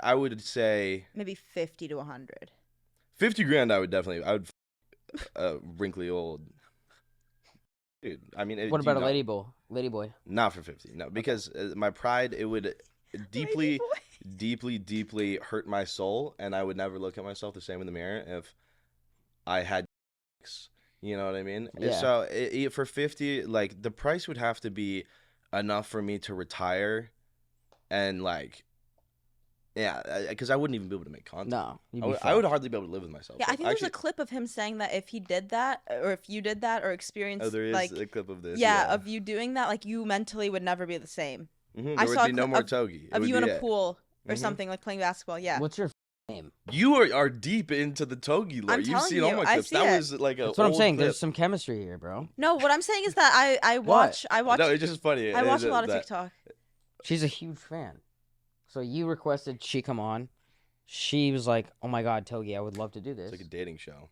I would say Maybe 50 to 100. $50,000. I would wrinkly old dude. I mean, What about a lady boy? Not for 50, no, because my pride, it would deeply, deeply hurt my soul, and I would never look at myself the same in the mirror if I had, you know what I mean? Yeah. So for 50, like the price would have to be enough for me to retire, and like, yeah, because I wouldn't even be able to make content. No, you'd I be would, I would fucked. hardly be able to live with myself. Yeah, I Like, think there's actually, a clip of him saying that if he did that, or if you did that, or experienced oh, there is like a clip of this. yeah, of you doing that, like you mentally would never be the same. Mhm, I there saw would a be no clip more of- Togi. It Of would you be in a it. pool or Mhm. something, like playing basketball. Yeah. What's your name? You are deep into the Togi lore. I'm You've telling seen all you, my I clips. see That it. was like a That's what I'm old saying. clip. There's some chemistry here, bro. No, what I'm saying is that I watch No, it's just funny. I watch a lot of that- TikTok. She's a huge fan. So you requested she come on. She was like, "Oh my God, Togi, I would love to do this." It's like a dating show.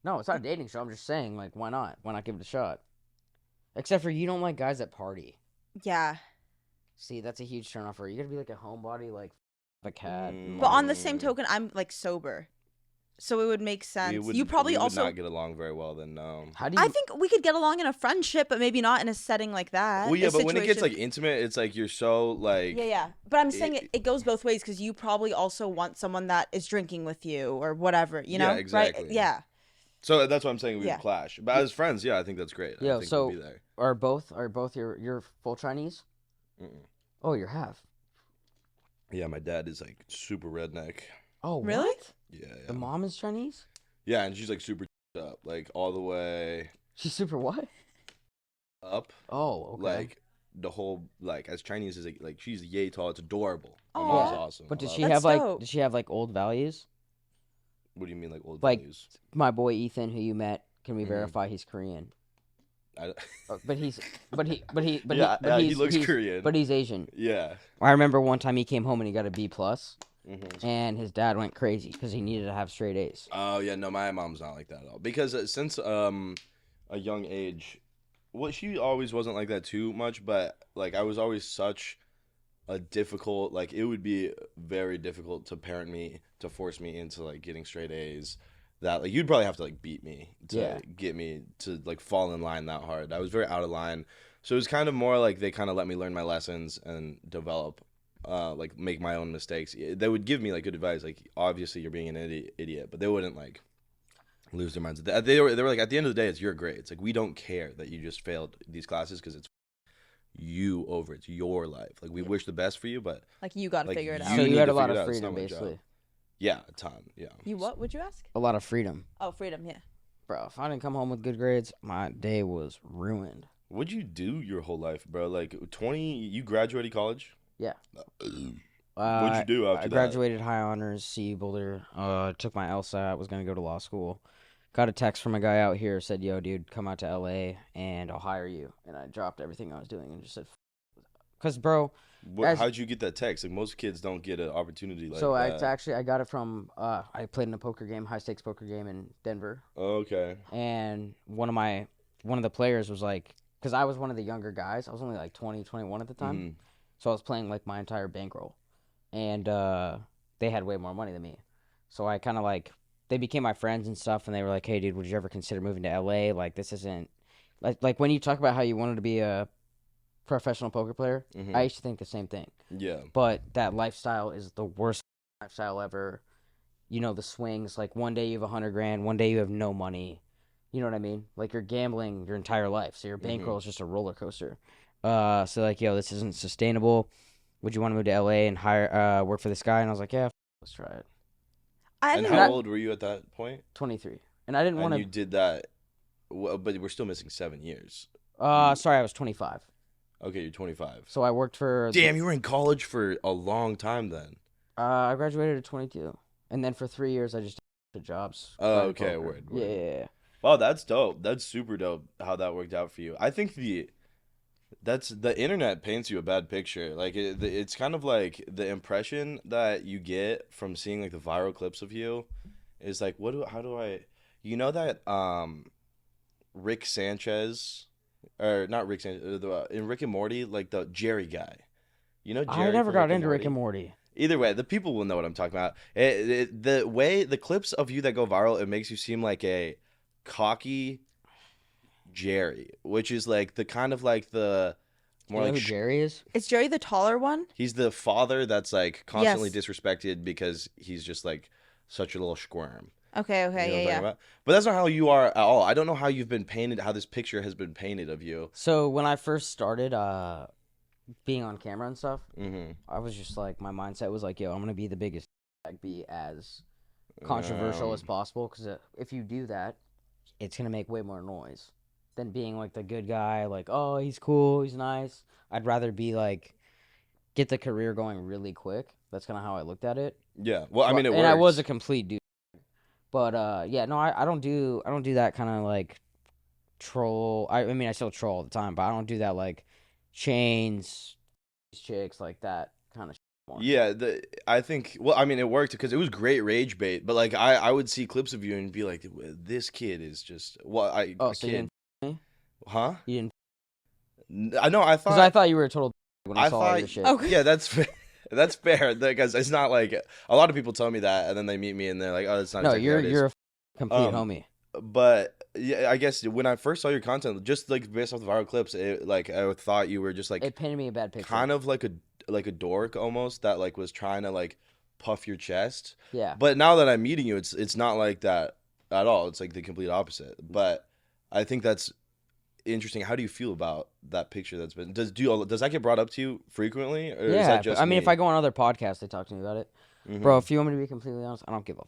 No, it's not a dating show. I'm just saying, like, why not? Why not give it a shot? Except for you don't like guys that party. Yeah. See, that's a huge turn off for her. You gotta be like a homebody, like a cat. Mm. But on the same token, I'm like sober. So it would make sense. You probably we would also not get along very well then. No. How do you? I think we could get along in a friendship, but maybe not in a setting like that. Well, yeah, a but when it gets like situation. intimate, it's like you're so like. Yeah. But I'm saying it goes both ways because you probably also want someone that is drinking with you or whatever, you know? Yeah, exactly. Right? Yeah. So that's what I'm saying. We Yeah. would clash, but as friends, yeah, I think that's great. Yeah, I think so- we'll be there. Are both your full Chinese? Mm-mm. Oh, you're half. Yeah, my dad is like super redneck. Oh, Really? what? Yeah, The yeah. mom is Chinese. Yeah, and she's like super up, like all the way She's super what? up. Oh, okay. Like the whole like as Chinese as like she's yay tall. It's adorable. My Aw. mom's Yeah. awesome. But I does love she her. That's have like? dope. Does she have like old values? What do you mean like old Like- values? My boy Ethan, who you met, can we Mhm. verify he's Korean? I, But he he looks Korean. But he's Asian. yeah. I remember one time he came home and he got a B plus, Mm-hmm. and his dad went crazy because he needed to have straight A's. Oh yeah, no, my mom's not like that at all. Because since a young age, well, she always wasn't like that too much. But like I was always such a difficult, like it would be very difficult to parent me to force me into like getting straight A's. That like you'd probably have to like beat me to Yeah. get me to like fall in line that hard. I was very out of line, so it was kind of more like they kind of let me learn my lessons and develop. Like make my own mistakes. They would give me like good advice. Like obviously you're being an idiot, but they wouldn't like lose their minds. They were like at the end of the day, it's your grade. It's like we don't care that you just failed these classes because it's you over. It's your life. Like we wish the best for you, but Like you got to Like, figure it you out. So need you had to a lot figure it of out. It's freedom, not my job. basically. yeah, a ton. Yeah. You what? Would you ask? A lot of freedom, Oh, freedom. Yeah. bro. If I didn't come home with good grades, my day was ruined. What'd you do your whole life, bro? Like 20, you graduated college? Yeah. What'd you do after I that? graduated high honors, CU Boulder. Took my LSAT. Was gonna go to law school. Got a text from a guy out here. Said, "Yo, dude, come out to LA and I'll hire you." And I dropped everything I was doing and just said, "Cause, bro." As- How'd you get that text? Like most kids don't get an opportunity like So that. it's actually I got it from I played in a poker game, high stakes poker game in Denver, Okay. and one of the players was like, because I was one of the younger guys, I was only like 20, 21 at the time, Mhm. so I was playing like my entire bankroll, and they had way more money than me, so I kind of like they became my friends and stuff, and they were like, "Hey, dude, would you ever consider moving to LA? Like this isn't like when you talk about how you wanted to be a professional poker player, Mhm. I used to think the same thing." Yeah. But that lifestyle is the worst lifestyle ever. You know, the swings, like one day you have 100 grand, one day you have no money. You know what I mean? Like you're gambling your entire life. So your bankroll is just a roller coaster. So like, yo, this isn't sustainable. Would you want to move to LA and hire work for this guy? And I was like, yeah, let's try it. I And didn't how know. old were you at that point? 23. And I didn't And want you to did that, but we're still missing 7 years. sorry, I was 25. Okay, you're 25. So I worked for Damn, you were in college for a long time then. I graduated at 22. And then for 3 years I just did jobs. Oh, playing okay, poker. word. Yeah. Wow, that's dope. That's super dope how that worked out for you. I think that's the internet paints you a bad picture. Like it's kind of like the impression that you get from seeing like the viral clips of you is like how do I you know that Rick Sanchez or not Rick Sanchez in Rick and Morty, like the Jerry guy. You know Jerry I never from got into Rick and Morty. Either way, the people will know what I'm talking about. The clips of you that go viral, it makes you seem like a cocky Jerry, which is like the kind of like the More You know like who Jerry is? Is Jerry the taller one? he's the father that's like constantly Yes. disrespected because he's just like such a little squirm. Okay, You know what I'm yeah, talking yeah. about? But that's not how you are at all. I don't know how you've been painted, how this picture has been painted of you. So when I first started being on camera and stuff, Mm-hmm. I was just like, my mindset was like, yo, I'm gonna be the biggest, like, be as controversial as possible, because if you do that, it's gonna make way more noise than being like the good guy, like, oh, he's cool, he's nice. I'd rather be like, get the career going really quick. That's kind of how I looked at it. Yeah. Well, I mean, it and works. I was a complete dude, but yeah, no, I don't do that kind of like troll. I mean, I still troll all the time, but I don't do that like chains, chicks, like that kind of more. Yeah, I think. Well, I mean, it worked because it was great rage bait. But like, I would see clips of you and be like, "This kid is just what I Oh, a so you kid, didn't me? huh?" You didn't, I know. I because I thought. thought you were a total when I I saw all your thought. shit. Okay. Yeah, that's fair. That's fair because it's not like a lot of people tell me that, and then they meet me and they're like, "Oh, it's not." No, exactly how it is." you're a complete Um, homie. But yeah, I guess when I first saw your content, just like based off the viral clips, like I thought you were just like It painted me a bad picture. kind of like a dork almost that like was trying to like puff your chest. Yeah. But now that I'm meeting you, it's not like that at all. It's like the complete opposite. But I think that's interesting. How do you feel about that picture that's been does that get brought up to you frequently, or is Yeah, that just I mean, me? if I go on other podcasts, they talk to me about it. Mhm. Bro, if you want me to be completely honest, I don't give a f.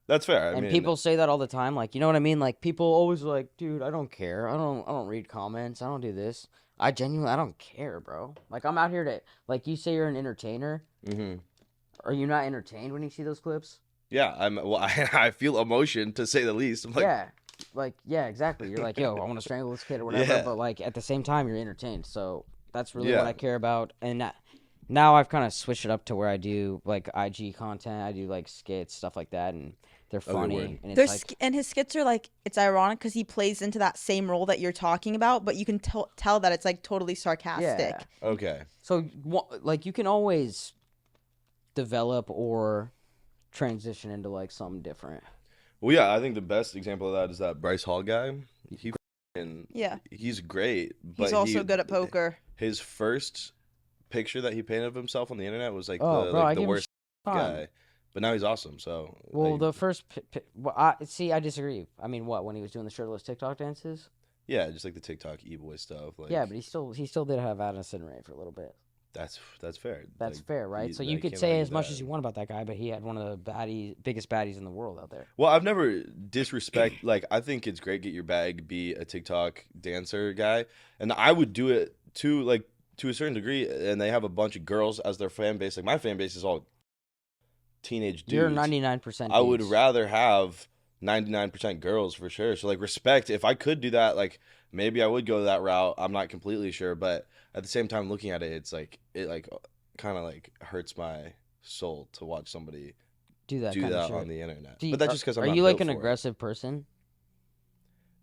That's fair. I And mean, people say that all the time, like, you know what I mean? Like, people always like, dude, I don't care. I don't read comments. I don't do this. I don't care, bro. Like, I'm out here to, like, you say you're an entertainer. mhm. Are you not entertained when you see those clips? Yeah, I feel emotion to say the least. I'm like, Yeah. Like, yeah, exactly. You're like, yo, I want to strangle this kid or whatever. Yeah. But, like, at the same time, you're entertained. So that's really Yeah. what I care about. And now I've kind of switched it up to where I do, like, IG content. I do, like, skits, stuff like that. And they're funny. word. And it's like, And his skits are like, it's ironic because he plays into that same role that you're talking about, but you can tell that it's like totally sarcastic. yeah. okay. So, like, you can always develop or transition into, like, something different. Well, yeah, I think the best example of that is that Bryce Hall guy. Yeah. He's great, but He's also good at poker. His first picture that he painted of himself on the internet was like Oh, the bro, I like the give him worst Fine. guy. But now he's awesome. So Well, like, the first, I disagree. I mean, what, when he was doing the shirtless TikTok dances? yeah, just like the TikTok e-boy stuff. Like, Yeah, but he still did have Addison Rae for a little bit. that's fair. That's Like, fair, right? So I you could can't say argue as much that. as you want about that guy, but he had one of the biggest baddies in the world out there. Well, I've never disrespect. Like, I think it's great. Get your bag. Be a TikTok dancer guy, and I would do it too. Like to a certain degree, and they have a bunch of girls as their fan base. Like my fan base is all teenage dudes. You're 99%. I would dudes. rather have 99% girls for sure. So like respect. If I could do that, like maybe I would go that route. I'm not completely sure, but at the same time, looking at it, it's like it like kind of like hurts my soul to watch somebody do that do kind of that shit. on the internet. Do you- But that's just because I'm Are not you like built an for it. aggressive person?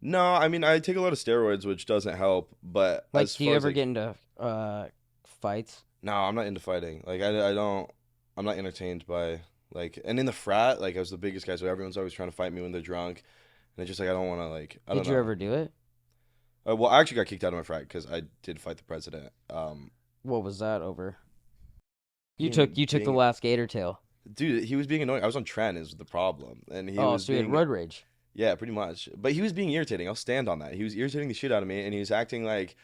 No, I mean I take a lot of steroids, which doesn't help. But Like, as do you far as, ever like, get into fights? No, I'm not into fighting. Like I don't. I'm not entertained by like. And in the frat, like I was the biggest guy, so everyone's always trying to fight me when they're drunk, and it's just like I don't want to like. I don't Did you know. ever do it? Well, I actually got kicked out of my frat because I did fight the president. What was that over? You Being- took the being- last gator tail. Dude, he was being annoying. I was on Trent is the problem, and he Oh, was so you had being road rage. yeah, pretty much. But he was being irritating. I'll stand on that. He was irritating the shit out of me, and he was acting like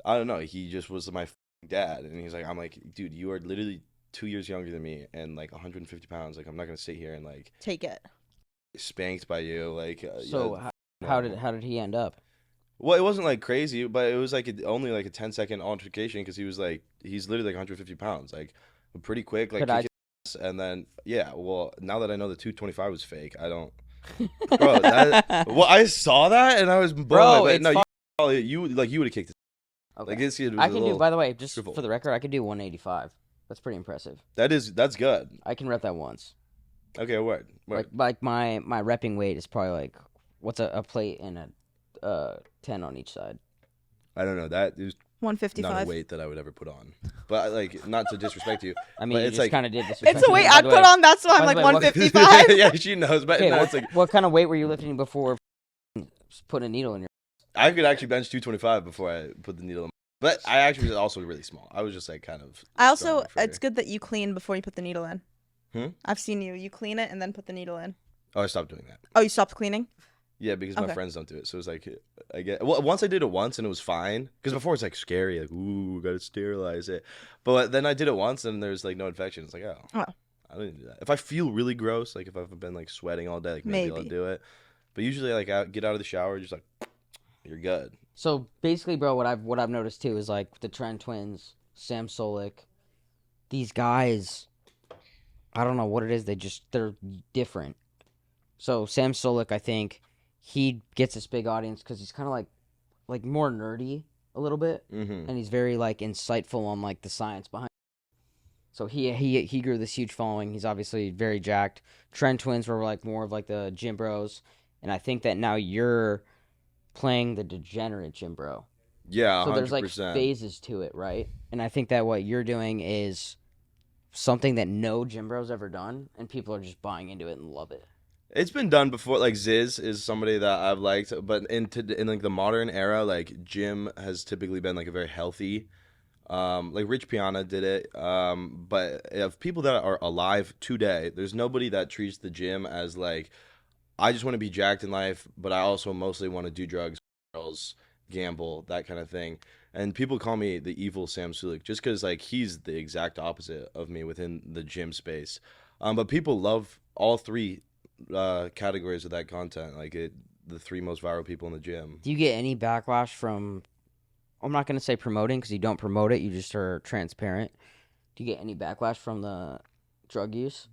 I don't know. He just was my dad, and he's like, I'm like, dude, you are literally 2 years younger than me, and like 150 pounds. Like I'm not gonna sit here and like Take it. spanked by you. Like So how did he end up? Well, it wasn't like crazy, but it was like only like a 10-second altercation because he was like he's literally like 150 pounds, like pretty quick, like Could I- kick his ass, and then yeah. Well, now that I know the 225 was fake, I don't. Bro, well, I saw that and I was blown Bro, away, it's but no, you would have kicked it. Okay. Like this kid was I a can do. little- By the way, just triple. for the record, I could do 185. That's pretty impressive. That's good. I can rep that once. Okay, word. Like my repping weight is probably like what's a plate and a 10 on each side. I don't know. That is not a 155. weight that I would ever put on. But like, not to disrespect you. I mean, But you it's just like- kind of did. It's a weight I'd put on. That's why I'm by like the way, what- 155. Yeah, she knows. But Okay, no, it's like what kind of weight were you lifting before putting a needle in your? I could actually bench 225 before I put the needle in. But I actually was also really small. I was just like kind of. I also, strong for- it's good that you clean before you put the needle in. Hmm? I've seen you. You clean it and then put the needle in. Oh, I stopped doing that. Oh, you stopped cleaning? Yeah, because my Okay. friends don't do it. So it's like, once I did it once and it was fine. Because before it's like scary, like, ooh, gotta sterilize it. But then I did it once and there's like no infection. It's like, oh. I didn't do that. If I feel really gross, like if I've been like sweating all day, like maybe I'll Maybe. do it. But usually, like, I get out of the shower, just like, you're good. So basically, bro, what I've noticed too is like the Trent twins, Sam Solik, these guys. I don't know what it is. They're different. So Sam Solik, I think he gets this big audience because he's kind of like more nerdy a little bit, Mm-hmm. and he's very like insightful on like the science behind. So he grew this huge following. He's obviously very jacked. Trent twins were like more of like the gym bros, and I think that now you're playing the degenerate gym bro. Yeah, 100%. So there's like phases to it, right? And I think that what you're doing is something that no gym bro's ever done, and people are just buying into it and love it. It's been done before. Like Ziz is somebody that I've liked, but in like the modern era, like gym has typically been like a very healthy. Like Rich Piana did it. But of people that are alive today, there's nobody that treats the gym as like, I just want to be jacked in life, but I also mostly want to do drugs, girls, gamble, that kind of thing. And people call me the evil Sam Sulik just because like he's the exact opposite of me within the gym space. But people love all three categories of that content. Like the three most viral people in the gym. Do you get any backlash from? I'm not gonna say promoting because you don't promote it. You just are transparent. Do you get any backlash from the drug use?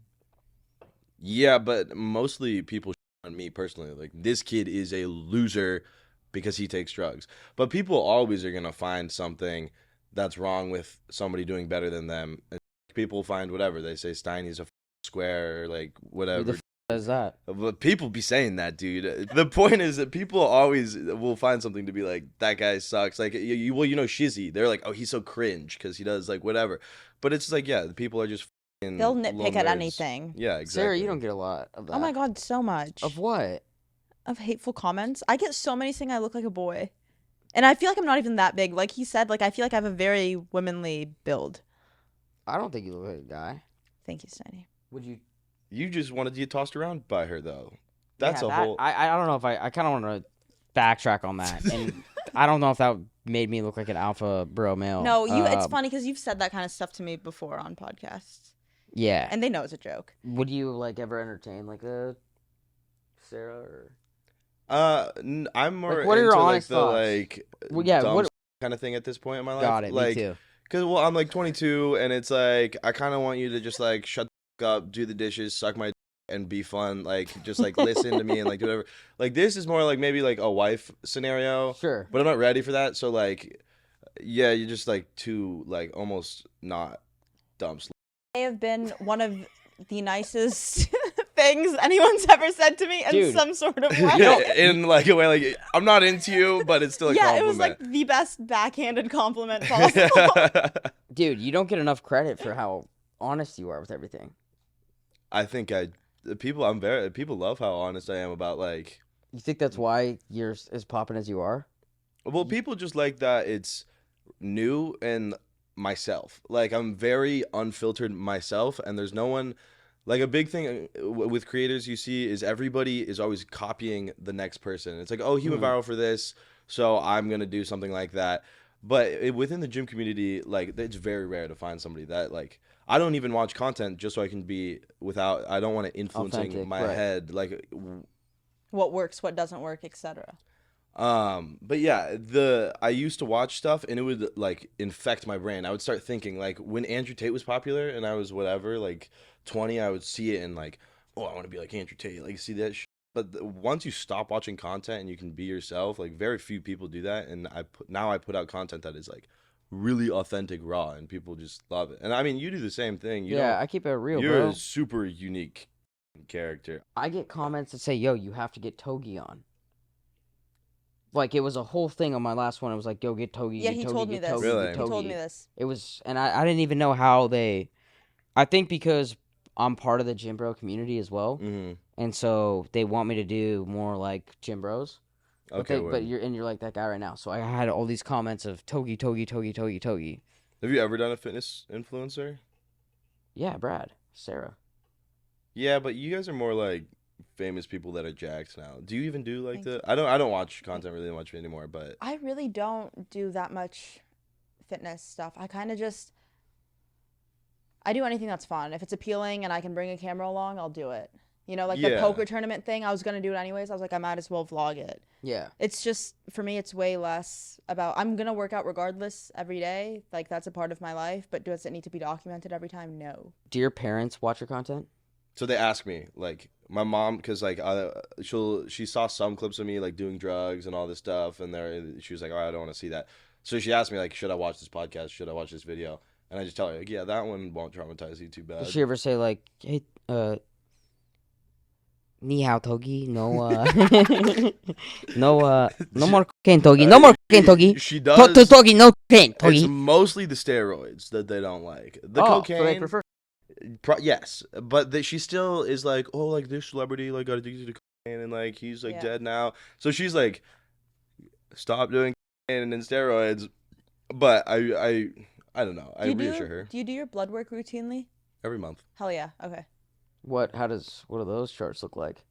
Yeah, but mostly people on me personally. Like this kid is a loser because he takes drugs. But people always are gonna find something that's wrong with somebody doing better than them. And people find whatever they say. Steiny's a square, or like Who whatever. the does that? But people be saying that, dude. The point is that people always will find something to be like, that guy sucks. Like, well, Shizzy. They're like, oh, he's so cringe because he does like whatever. But it's like, yeah, the people are just fucking They'll little nitpick at nerds. anything. Yeah, exactly. Sarah, you don't get a lot of that. Oh my god, so much. Of what? Of hateful comments. I get so many saying I look like a boy. And I feel like I'm not even that big. Like he said, like I feel like I have a very womanly build. I don't think you look like a guy. Thank you, Steiny. Would you? You just wanted to get tossed around by her, though. That's Yeah, a that- whole. I don't know if I kind of want to backtrack on that, and I don't know if that made me look like an alpha bro male. No, it's funny because you've said that kind of stuff to me before on podcasts. Yeah. And they know it's a joke. Would you like ever entertain like a Sarah or? I'm more Like, what are into your like honest the thoughts? like Well, yeah, dumb what- kind of thing at this point in my life. Got it. Like, Me too. Cause I'm like 22 and it's like I kind of want you to just like shut the fuck up, do the dishes, suck my dick, and be fun. Like just like listen to me and like do whatever. Like this is more like maybe like a wife scenario, Sure. but I'm not ready for that. So like, yeah, you're just like too like almost not dumb. They have been one of the nicest things anyone's ever said to me in Dude. some sort of way. In like a way like I'm not into you, but it's still a Yeah, compliment. it was like the best backhanded compliment possible. Dude, you don't get enough credit for how honest you are with everything. I think people love how honest I am about like. You think that's why you're as popping as you are? Well, people just like that it's new and myself. Like I'm very unfiltered myself, and there's no one. Like a big thing with creators you see is everybody is always copying the next person. It's like, oh, he went viral for this, so I'm gonna do something like that. But within the gym community, like it's very rare to find somebody that like. I don't even watch content just so I can be without. I don't want to influencing Authentic, my right. head. Like What works, what doesn't work, etc. but yeah, I used to watch stuff and it would like infect my brain. I would start thinking like when Andrew Tate was popular and I was whatever, like 20, I would see it and like, oh, I want to be like Andrew Tate, like see that shit. But once you stop watching content and you can be yourself, like very few people do that. And I put out content that is like really authentic, raw, and people just love it. And I mean, you do the same thing. Yeah, I keep it real, you're bro. a super unique character. I get comments that say, yo, you have to get Togi on. Like, it was a whole thing on my last one. It was like, go get Togi, Yeah, get he Togi, told me get this. Togi, Really? get He Togi. told me this. It was, and I didn't even know how they, I think because I'm part of the gym bro community as well. Mm-hmm. And so they want me to do more like gym bros. Okay, but you're like that guy right now. So I had all these comments of Togi, Togi, Togi, Togi, Togi. have you ever done a fitness influencer? Yeah, Brad, Sarah. Yeah, but you guys are more like famous people that are jacked now. Do you even do like Thank the? I don't watch content really much anymore, but I really don't do that much fitness stuff. I kind of just I do anything that's fun. If it's appealing and I can bring a camera along, I'll do it. You know, like the Yeah. poker tournament thing, I was gonna do it anyways. I was like, I might as well vlog it. Yeah. It's just for me, it's way less about. I'm gonna work out regardless every day. Like that's a part of my life. But does it need to be documented every time? No. Do your parents watch your content? so they ask me like my mom because like she saw some clips of me like doing drugs and all this stuff, and she was like, oh, I don't want to see that. So she asked me like, should I watch this podcast? Should I watch this video? And I just tell her like, yeah, that one won't traumatize you too bad. Does she ever say like, hey, ni hao Togi, no, no more cocaine Togi, no more cocaine Togi. She does. Togi, no cocaine It's Togi. mostly the steroids that they don't like. The So cocaine. they prefer. Yes, but she still is like, oh, like this celebrity like got addicted to cocaine and like he's like Yeah. dead now. So she's like, stop doing cocaine and steroids. But I don't know. I reassure her Do you do your blood work routinely? every month. Hell yeah. Okay. What do those charts look like?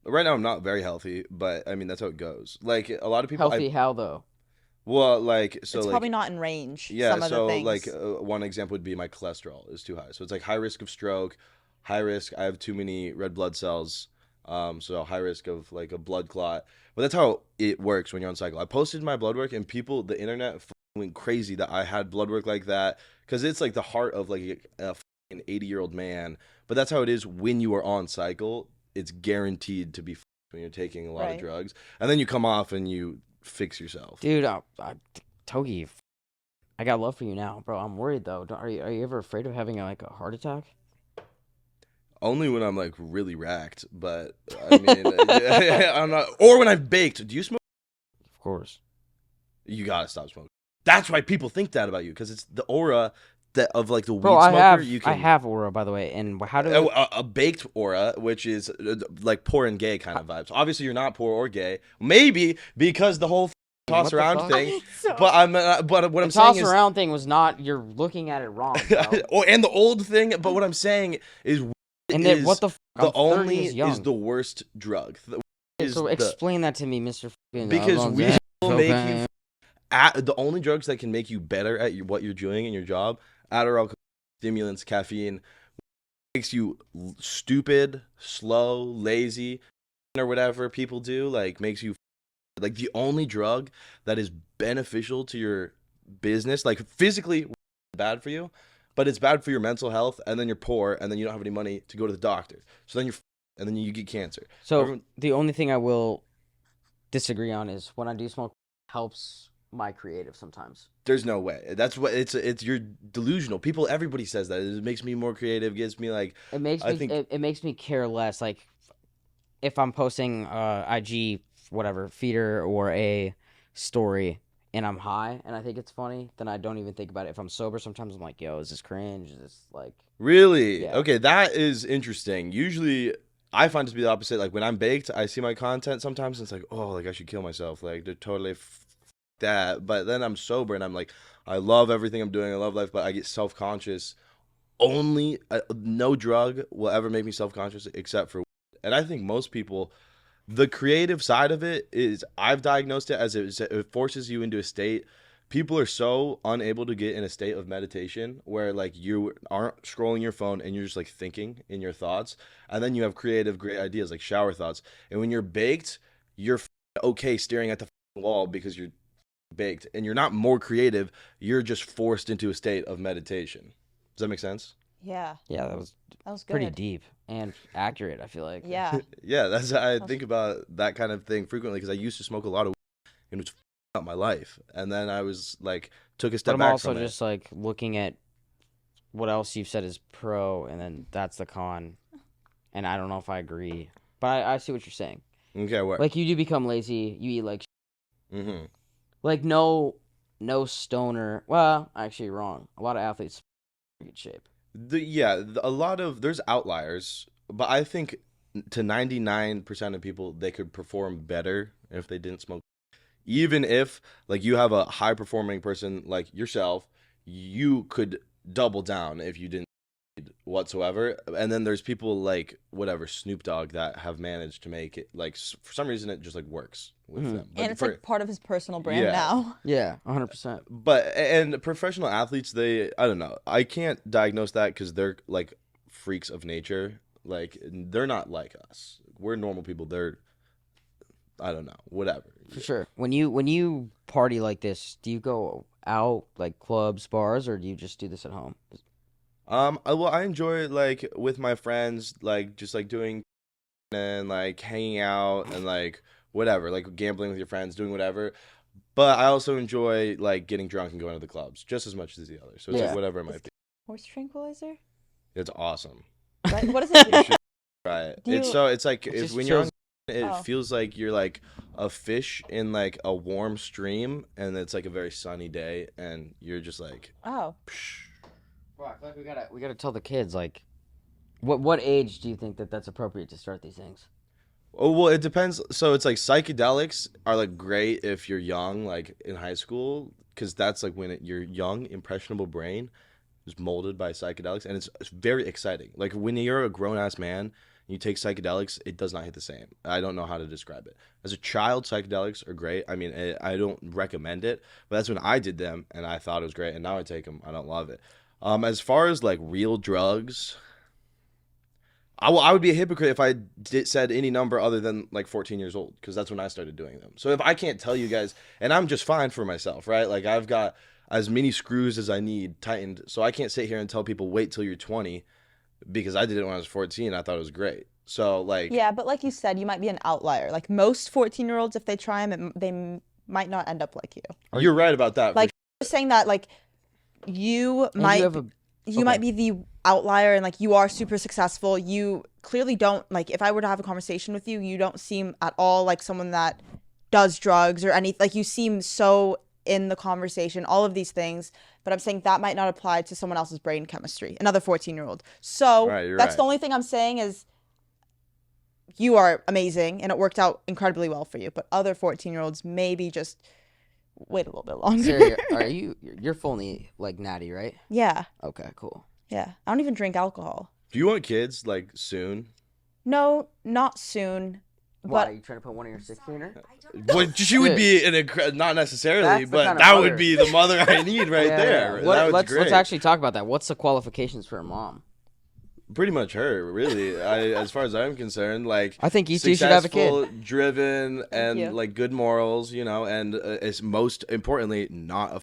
Right now I'm not very healthy, but I mean that's how it goes. Like a lot of people. Healthy how though? Well, like so It's like. probably not in range. Yeah, Some of so the things. like one example would be my cholesterol is too high. So it's like high risk of stroke, high risk I have too many red blood cells, so high risk of like a blood clot. But that's how it works when you're on cycle. I posted my blood work and the internet went crazy that I had blood work like that because it's like the heart of like a 80-year-old man. But that's how it is when you are on cycle. It's guaranteed to be when you're taking a lot of Right. drugs, and then you come off and you fix yourself. Dude, Togi, I got love for you now, bro. I'm worried though. Are you ever afraid of having like a heart attack? Only when I'm like really racked, but I mean, I'm not. Or when I've baked. Do you smoke? Of course. You gotta stop smoking. That's why people think that about you, because it's the aura that of like the weed Bro, smoker. I have aura, by the way, and how do a baked aura, which is like poor and gay kind of vibes. Obviously, you're not poor or gay. Maybe because the whole toss What the around fuck? thing. But what I'm the saying toss is, around thing was not. You're looking at it wrong, bro. and the old thing. But what I'm saying is, And then what the? the I'm 30 only years young. is the worst drug. So explain that to me, Mr. Because weed will make you. The only drugs that can make you better at what you're doing in your job, Adderall, stimulants, caffeine, makes you stupid, slow, lazy, or whatever people do, like makes you like the only drug that is beneficial to your business, like physically bad for you, but it's bad for your mental health, and then you're poor, and then you don't have any money to go to the doctor. So then and then you get cancer. So the only thing I will disagree on is when I do smoke helps my creative sometimes. There's no way. That's what it's you're delusional. Everybody says that. It makes me more creative, gives me like It makes I me think- it makes me care less. Like if I'm posting IG whatever feeder or a story and I'm high and I think it's funny, then I don't even think about it. If I'm sober, sometimes I'm like, yo, is this cringe? Is this like Really? Yeah. Okay, that is interesting. Usually I find it to be the opposite. Like when I'm baked, I see my content sometimes and it's like, oh, like I should kill myself. Like they're totally that. But then I'm sober and I'm like, I love everything I'm doing. I love life, but I get self-conscious. Only no drug will ever make me self-conscious except for weed. And I think most people, the creative side of it is, I've diagnosed it as it forces you into a state. People are so unable to get in a state of meditation where like you aren't scrolling your phone and you're just like thinking in your thoughts, and then you have creative great ideas like shower thoughts. And when you're baked, you're okay staring at the wall because you're baked, and you're not more creative, you're just forced into a state of meditation. Does that make sense? Yeah, yeah, that was good. pretty deep and accurate, I feel like. Yeah. Yeah, that's I think about that kind of thing frequently because I used to smoke a lot of weed and it was up my life, and then I was like took a But step I'm back also from just like looking at what else you've said is pro, and then that's the con, and I don't know if I agree. But I see what you're saying. it. Okay, what? Like you do become lazy. You eat like Mm-hmm. like no stoner. Well, actually, wrong. A lot of athletes in good shape. A lot of there's outliers, but I think to 99% of people they could perform better if they didn't smoke. Even if like you have a high performing person like yourself, you could double down if you didn't whatsoever. And then there's people like whatever Snoop Dogg that have managed to make it like for some reason it just like works with them. But And it's like part of his personal brand Yeah. now. Yeah, 100%. But and professional athletes, I don't know. I can't diagnose that because they're like freaks of nature. Like they're not like us. We're normal people. I don't know. Whatever. For sure. When you party like this, do you go out like clubs, bars, or do you just do this at home? Well, I enjoy like with my friends, like just like doing and like hanging out and like whatever, like gambling with your friends, doing whatever. But I also enjoy like getting drunk and going to the clubs just as much as the others. So it's Yeah. like whatever it might be. Horse tranquilizer? It's awesome. Right? What does it You do? should try it. Do you- It's like It if just when you're on, feels- it Oh. feels like you're like a fish in like a warm stream, and it's like a very sunny day, and you're just like, Oh. Well, I feel like we gotta tell the kids like, what age do you think that's appropriate to start these things? oh well, it depends. So it's like psychedelics are like great if you're young, like in high school, because that's like when your young impressionable brain is molded by psychedelics, and it's very exciting. Like when you're a grown ass man. You take psychedelics, it does not hit the same. I don't know how to describe it. As a child, psychedelics are great. I mean, I don't recommend it, but that's when I did them, and I thought it was great, and now I take them. I don't love it. As far as, like, real drugs, I would be a hypocrite if I said any number other than, like, 14 years old, because that's when I started doing them. So if I can't tell you guys, and I'm just fine for myself, right? Like, I've got as many screws as I need tightened, so I can't sit here and tell people, wait till you're 20, because I did it when I was 14. I thought it was great. So like Yeah, but like you said, you might be an outlier. Like most 14-year-olds, if they try them, might not end up like you. you're right about that. Like just saying that, like you And might you have a you might be the outlier, and like you are super successful. You clearly don't like. If I were to have a conversation with you, you don't seem at all like someone that does drugs or anything. Like you seem so in the conversation. All of these things. But I'm saying that might not apply to someone else's brain chemistry, another 14-year-old. So Right, that's right. the only thing I'm saying is you are amazing and it worked out incredibly well for you. But other 14-year-olds maybe just wait a little bit longer. Sarah, are you're fully like natty, right? Yeah, Okay, cool. yeah. I don't even drink alcohol. Do you want kids like soon? No, not soon. Why, But are you trying to put one of your 16er? Well, she would be not necessarily, That's the but kind of that mother- would be the mother I need right there. That was Let's great. actually talk about that. What's the qualifications for a mom? Pretty much her, really. As far as I'm concerned, like I think you two should have a kid. successful, driven, you. and like good morals, you know, and it's most importantly not a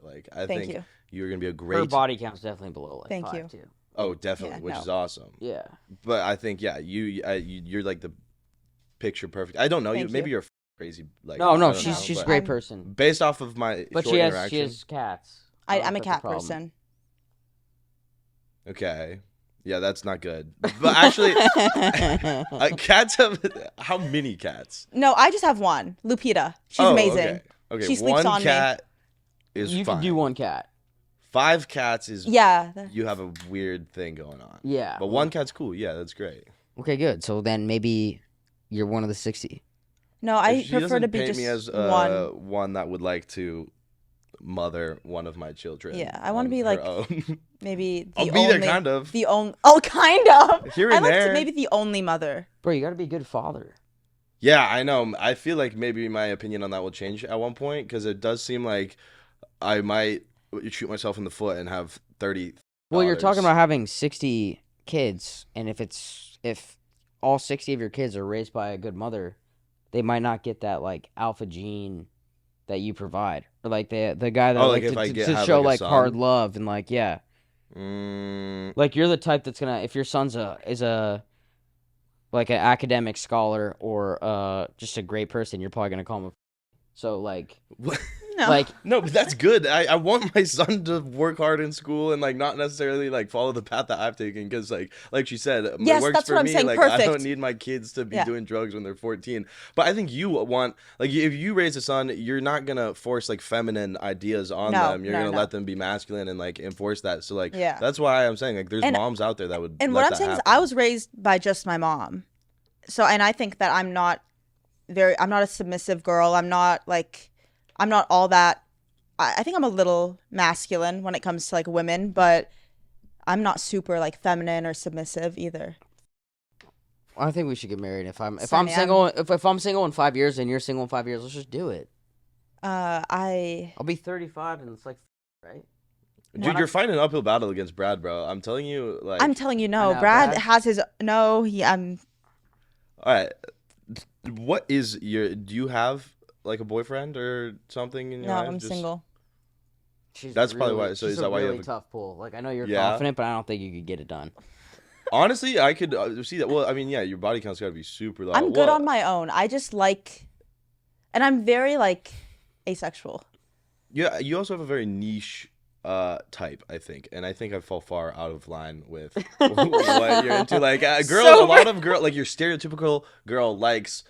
like. I Thank think you. you're gonna be a Her great. body count's definitely below like Thank 5 you. too. Oh, definitely, Yeah, which no. is awesome. Yeah. But I think you're like the picture perfect. I don't know you. Thank Maybe you. you're crazy. Like No, I don't she's know, a but great I'm- person. based off of my But short she interaction. has cats. I don't I'm know a if that's cat problem. person. Okay, yeah, that's not good. But actually, cats have how many cats? No, I just have one. Lupita. She's Oh, amazing. Okay, She sleeps one on me. cat is You fine. can do one cat. 5 cats is Yeah. you have a weird thing going on. Yeah. But one cat's cool. Yeah, that's great. Okay, good. So then maybe you're one of the 60. No, I If she prefer doesn't to be paint just me as one. that would like to mother one of my children. Yeah, I wanna on be, her like, own. Maybe the I'll be only, there, kind of. The only. Oh, kind of. Here I and like there. to maybe the only mother. Bro, you got to be a good father. Yeah, I know. I feel like maybe my opinion on that will change at one point because it does seem like I might shoot myself in the foot and have 30. Well, you're talking daughters. about having 60 kids, and if all 60 of your kids are raised by a good mother, they might not get that like alpha gene that you provide, or like the guy that like, like if I to have, show like, a like hard son? love and like yeah, like you're the type that's gonna if your son's is a like an academic scholar or just a great person, you're probably gonna call him a so like No. like No, but that's good. I want my son to work hard in school and like not necessarily like follow the path that I've taken because like she said, Yes, it works that's for what I'm me. saying. Like I don't Perfect. need my kids to be Yeah. doing drugs when they're 14. But I think you want like if you raise a son, you're not gonna force like feminine ideas on No, them. You're no, gonna no. let them be masculine and like enforce that. So like Yeah. that's why I'm saying like there's And- moms out there that would. And let what I'm that saying is, happen. I was raised by just my mom. So, and I think that I'm not I'm not a submissive girl. I'm not all that. I think I'm a little masculine when it comes to like women, but I'm not super like feminine or submissive either. I think we should get married. If I'm Steiny, single, if I'm single in 5 years and you're single in 5 years, let's just do it. I'll be 35 and it's like, right? Dude, you're fighting an uphill battle against Brad, bro. I'm telling you, like. I'm telling you, no. know, Brad Brad- has his no. I'm All right. What is your? Do you have like a boyfriend or something in your no. life? I'm Just- single. That's probably why- so she's is a that why you really have a- tough pull? Like I know you're Yeah. confident, but I don't think you could get it done. Honestly, I could see that. Well, I mean, yeah, your body count's got to be super low. I'm good Well, on my own. I just like, and I'm very like asexual. Yeah, you also have a very niche type, I think, and I think I fall far out of line with what you're into. Like, a lot of girl, like your stereotypical girl likes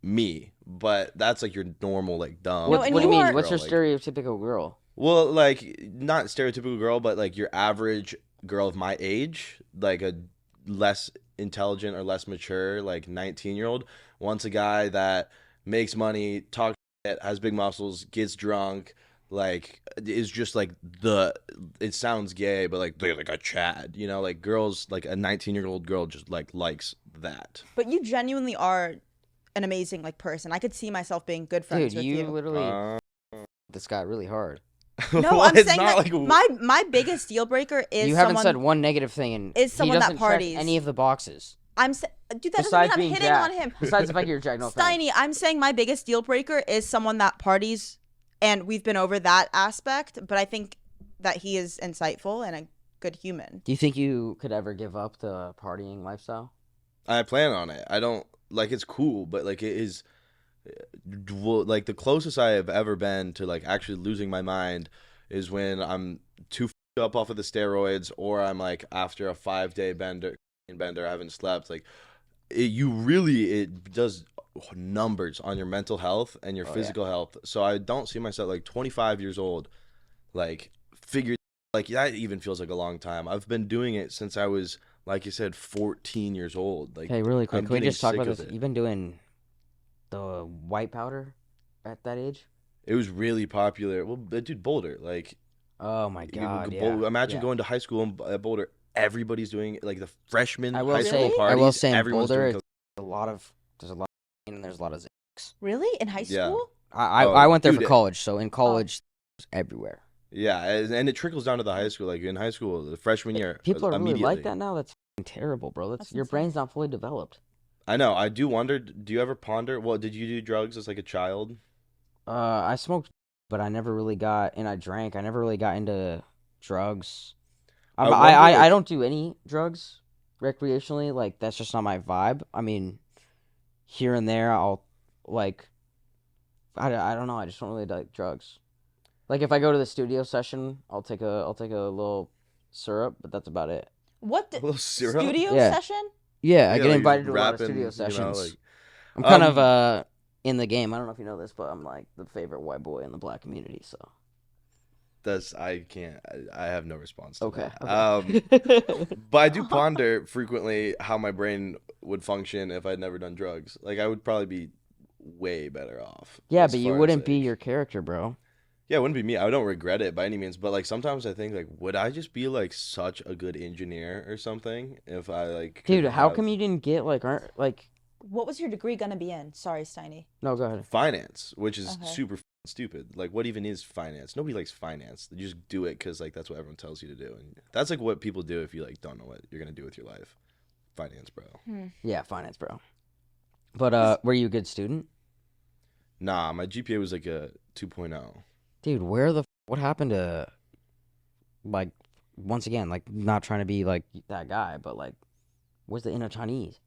me, but that's like your normal, like dumb. No, and What do you you mean? are- What's your like- stereotypical girl? Well, like not stereotypical girl, but like your average girl of my age, like a less intelligent or less mature, like 19-year-old, wants a guy that makes money, talks shit, has big muscles, gets drunk, like is just like it sounds gay, but like they're like a Chad, you know, like girls, like a 19-year-old girl just like likes that. But you genuinely are an amazing like person. I could see myself being good friends Dude, with you you. literally this guy really hard. No, Well, I'm it's saying not that like my biggest deal breaker is You haven't someone. said one negative thing, and is someone he that doesn't check parties. any of the boxes. Dude, that doesn't Besides mean I'm being hitting Jack. on him. Besides the fact you're Jack, no offense. Steiny, I'm saying my biggest deal breaker is someone that parties, and we've been over that aspect. But I think that he is insightful and a good human. Do you think you could ever give up the partying lifestyle? I plan on it. I don't like it's cool, but like it is like the closest I have ever been to like actually losing my mind is when I'm too f***ed up off of the steroids, or I'm like after a 5-day bender, I haven't slept. Like it does numbers on your mental health and your physical health. So I don't see myself like 25 years old, like figure like that even feels like a long time. I've been doing it since I was, like you said, 14 years old. Like, Hey, really quick, I'm can we getting just talk sick about of this? it. You've been doing the white powder at that age? It was really popular. Well, dude, Boulder, like, Oh my you god! could Yeah. imagine yeah. going to high school at Boulder. Everybody's doing it, like the freshman I will high say, school Really? parties. I will say, in everyone's Boulder, doing it's a lot of there's a lot of and there's a lot of Z's. Really? In high Yeah. school? I went there dude, for college, so in college, it's everywhere. yeah, and it trickles down to the high school. Like in high school, the freshman year, People are really immediately. like that now. That's f***ing terrible, bro. That's Your insane. brain's not fully developed. I know. I do wonder. Do you ever ponder? Well, did you do drugs as like a child? I smoked, but I never really got, and I drank. I never really got into drugs. I I wonder, I like- don't do any drugs recreationally. Like that's just not my vibe. I mean, here and there, I'll like. I don't know. I just don't really like drugs. Like if I go to the studio session, I'll take a little syrup, but that's about it. What? A little syrup? Studio Yeah. session? Yeah, I Yeah, get like invited to a lot of rapping, studio you know, sessions. like- I'm kind Um, of in the game. I don't know if you know this, but I'm like the favorite white boy in the black community. So I can't. I have no response to okay. that. But I do ponder frequently how my brain would function if I'd never done drugs. Like I would probably be way better off. Yeah, as but you far as, wouldn't be like- your character, bro. Yeah, it wouldn't be me. I don't regret it by any means. But like sometimes I think like, would I just be like such a good engineer or something if I like? Dude, could how have come you didn't get like What was your degree gonna be in? Sorry, Steiny. No, go ahead. finance, which is Okay. super stupid. Like, what even is finance? Nobody likes finance. They just do it because like that's what everyone tells you to do, and that's like what people do if you like don't know what you're gonna do with your life. Finance, bro. Yeah, finance, bro. But were you a good student? Nah, my GPA was like a 2.0. Dude, what happened to like once again, like not trying to be like that guy, but like where's the inner Chinese?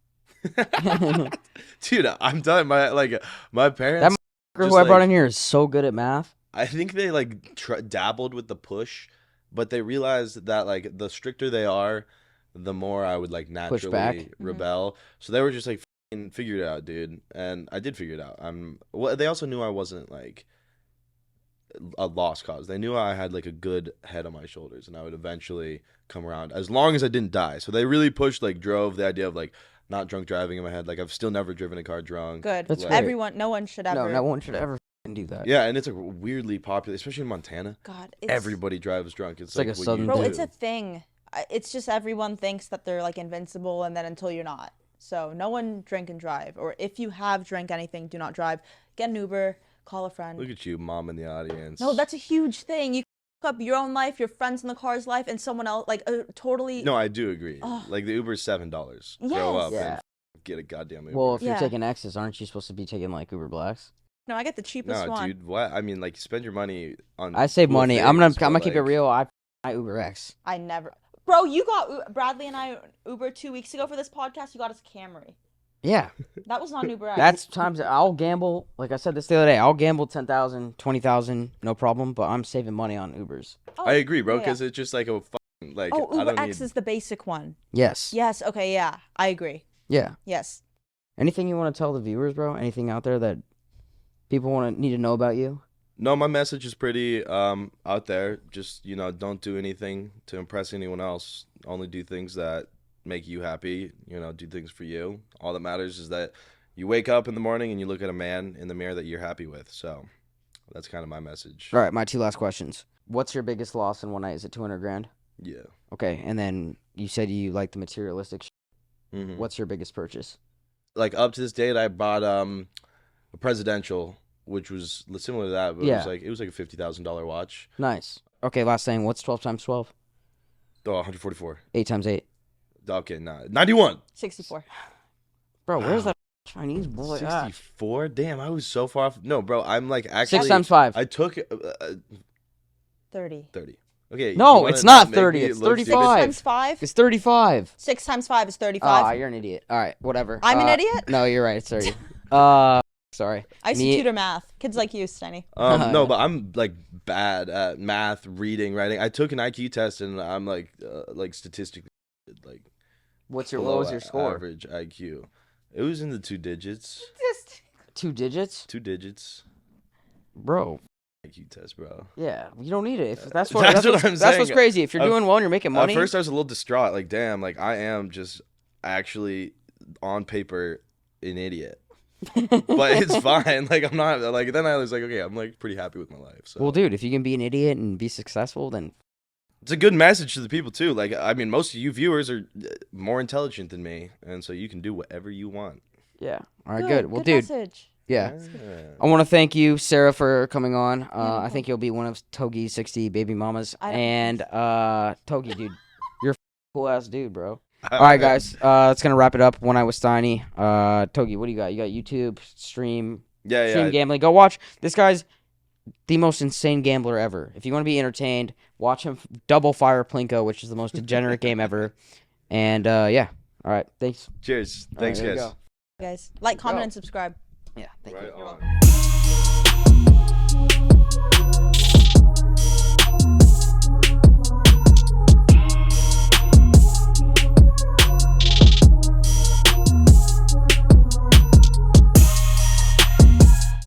Dude, I'm telling my parents. Who Just I brought like- in here is so good at math. I think they like dabbled with the push, but they realized that like the stricter they are, the more I would like Push naturally back. rebel. So they were just like figure it out, dude, and I did figure it out. Well, they also knew I wasn't like a lost cause. They knew I had like a good head on my shoulders, and I would eventually come around as long as I didn't die. So they really pushed, like, drove the idea of like not drunk driving in my head. Like I've still never driven a car drunk. Good. That's Like, great. Everyone, no one should ever. No one should ever do that. Yeah, and it's like weirdly popular, especially in Montana. God, it's, Everybody drives drunk. It's like like a what southern you bro, do. it's a thing. It's just everyone thinks that they're like invincible, and then until you're not. So no one drink and drive. Or if you have drank anything, do not drive. Get an Uber. Call a friend. Look at you, mom in the audience. No, that's a huge thing. You fuck up your own life, your friends in the car's life, and someone else. Like totally. No, I do agree. Ugh. Like the Uber's $7. Grow Yes. up Yeah. and get a goddamn Uber. Well, if you're Yeah. taking X's, aren't you supposed to be taking like Uber Blacks? No, I get the cheapest no, one. dude, what? I mean, like, spend your money on. I save cool money. things, I'm but, gonna keep it like, real. I Uber X. I never. Bro, you got Bradley and I Uber 2 weeks ago for this podcast. You got us a Camry. Yeah, That was not an Uber X. that's times I'll gamble. Like I said this the other day, I'll gamble 10,000, 20,000, no problem. But I'm saving money on Ubers. Oh, I agree, bro, yeah, because it's just like a fucking, like, Oh, I Uber don't X need. is the basic one. Yes. Yes. Okay. Yeah. I agree. Yeah. Yes. Anything you want to tell the viewers, bro? Anything out there that people need to know about you? No, my message is pretty out there. Just, don't do anything to impress anyone else. Only do things that make you happy. Do things for you. All that matters is that you wake up in the morning and you look at a man in the mirror that you're happy with. So that's kind of my message. All right, my 2 last questions. What's your biggest loss in one night? Is it 200 grand? Yeah. Okay, and then you said you like the materialistic. Mhm. What's your biggest purchase? Like up to this date, I bought a presidential, which was similar to that, but Yeah. it was like a $50,000 watch. Nice. Okay, last thing. What's 12 times 12? Oh, 144. 8 times 8. Okay, nah, 91. 64. Bro, where's Wow. that Chinese boy at? 64. Damn, I was so far off. No, bro, I'm like actually 6 times 5. I took 30. 30. Okay. No, you wanna it's not make 30, me it's look 35. 6 5. times 5. It's 35. 6 times 5 is Ah, 35. you're an idiot. All right, whatever. I'm an idiot? No, you're right. It's 30. Sorry. I used to Me- tutor math. Kids like you, Steiny. No, but I'm like bad at math, reading, writing. I took an IQ test and I'm like statistically like What below was your score? average IQ. It was in the 2 digits. Just 2 digits? 2 digits. Bro. IQ test, bro. Yeah, you don't need it. If that's That's what what what's, I'm that's what's saying. crazy. If you're doing well and you're making money. At first, I was a little distraught. Like, damn, like I am just actually on paper an idiot. But it's fine. Like I'm not. Like then I was like, okay, I'm like pretty happy with my life. So Well, dude, if you can be an idiot and be successful, then it's a good message to the people too. Like I mean, most of you viewers are more intelligent than me, and so you can do whatever you want. yeah. All right, good. Well, dude, message. yeah. Yeah. I want to thank you, Sarah, for coming on. no I problem. think you'll be one of Togi's 60 baby mamas. I don't And think Togi, dude, you're a cool ass dude, bro. All right, guys. That's gonna wrap it up. When I was Steiny. Togi, what do you got? You got YouTube, stream Yeah. gambling. Go watch. This guy's the most insane gambler ever. If you want to be entertained, watch him double fire Plinko, which is the most degenerate game ever. And yeah. All right. Thanks. Cheers. All right, Thanks, there you guys. go. Guys, like, comment, go. and subscribe. Yeah. Thank you. Right You're on. welcome.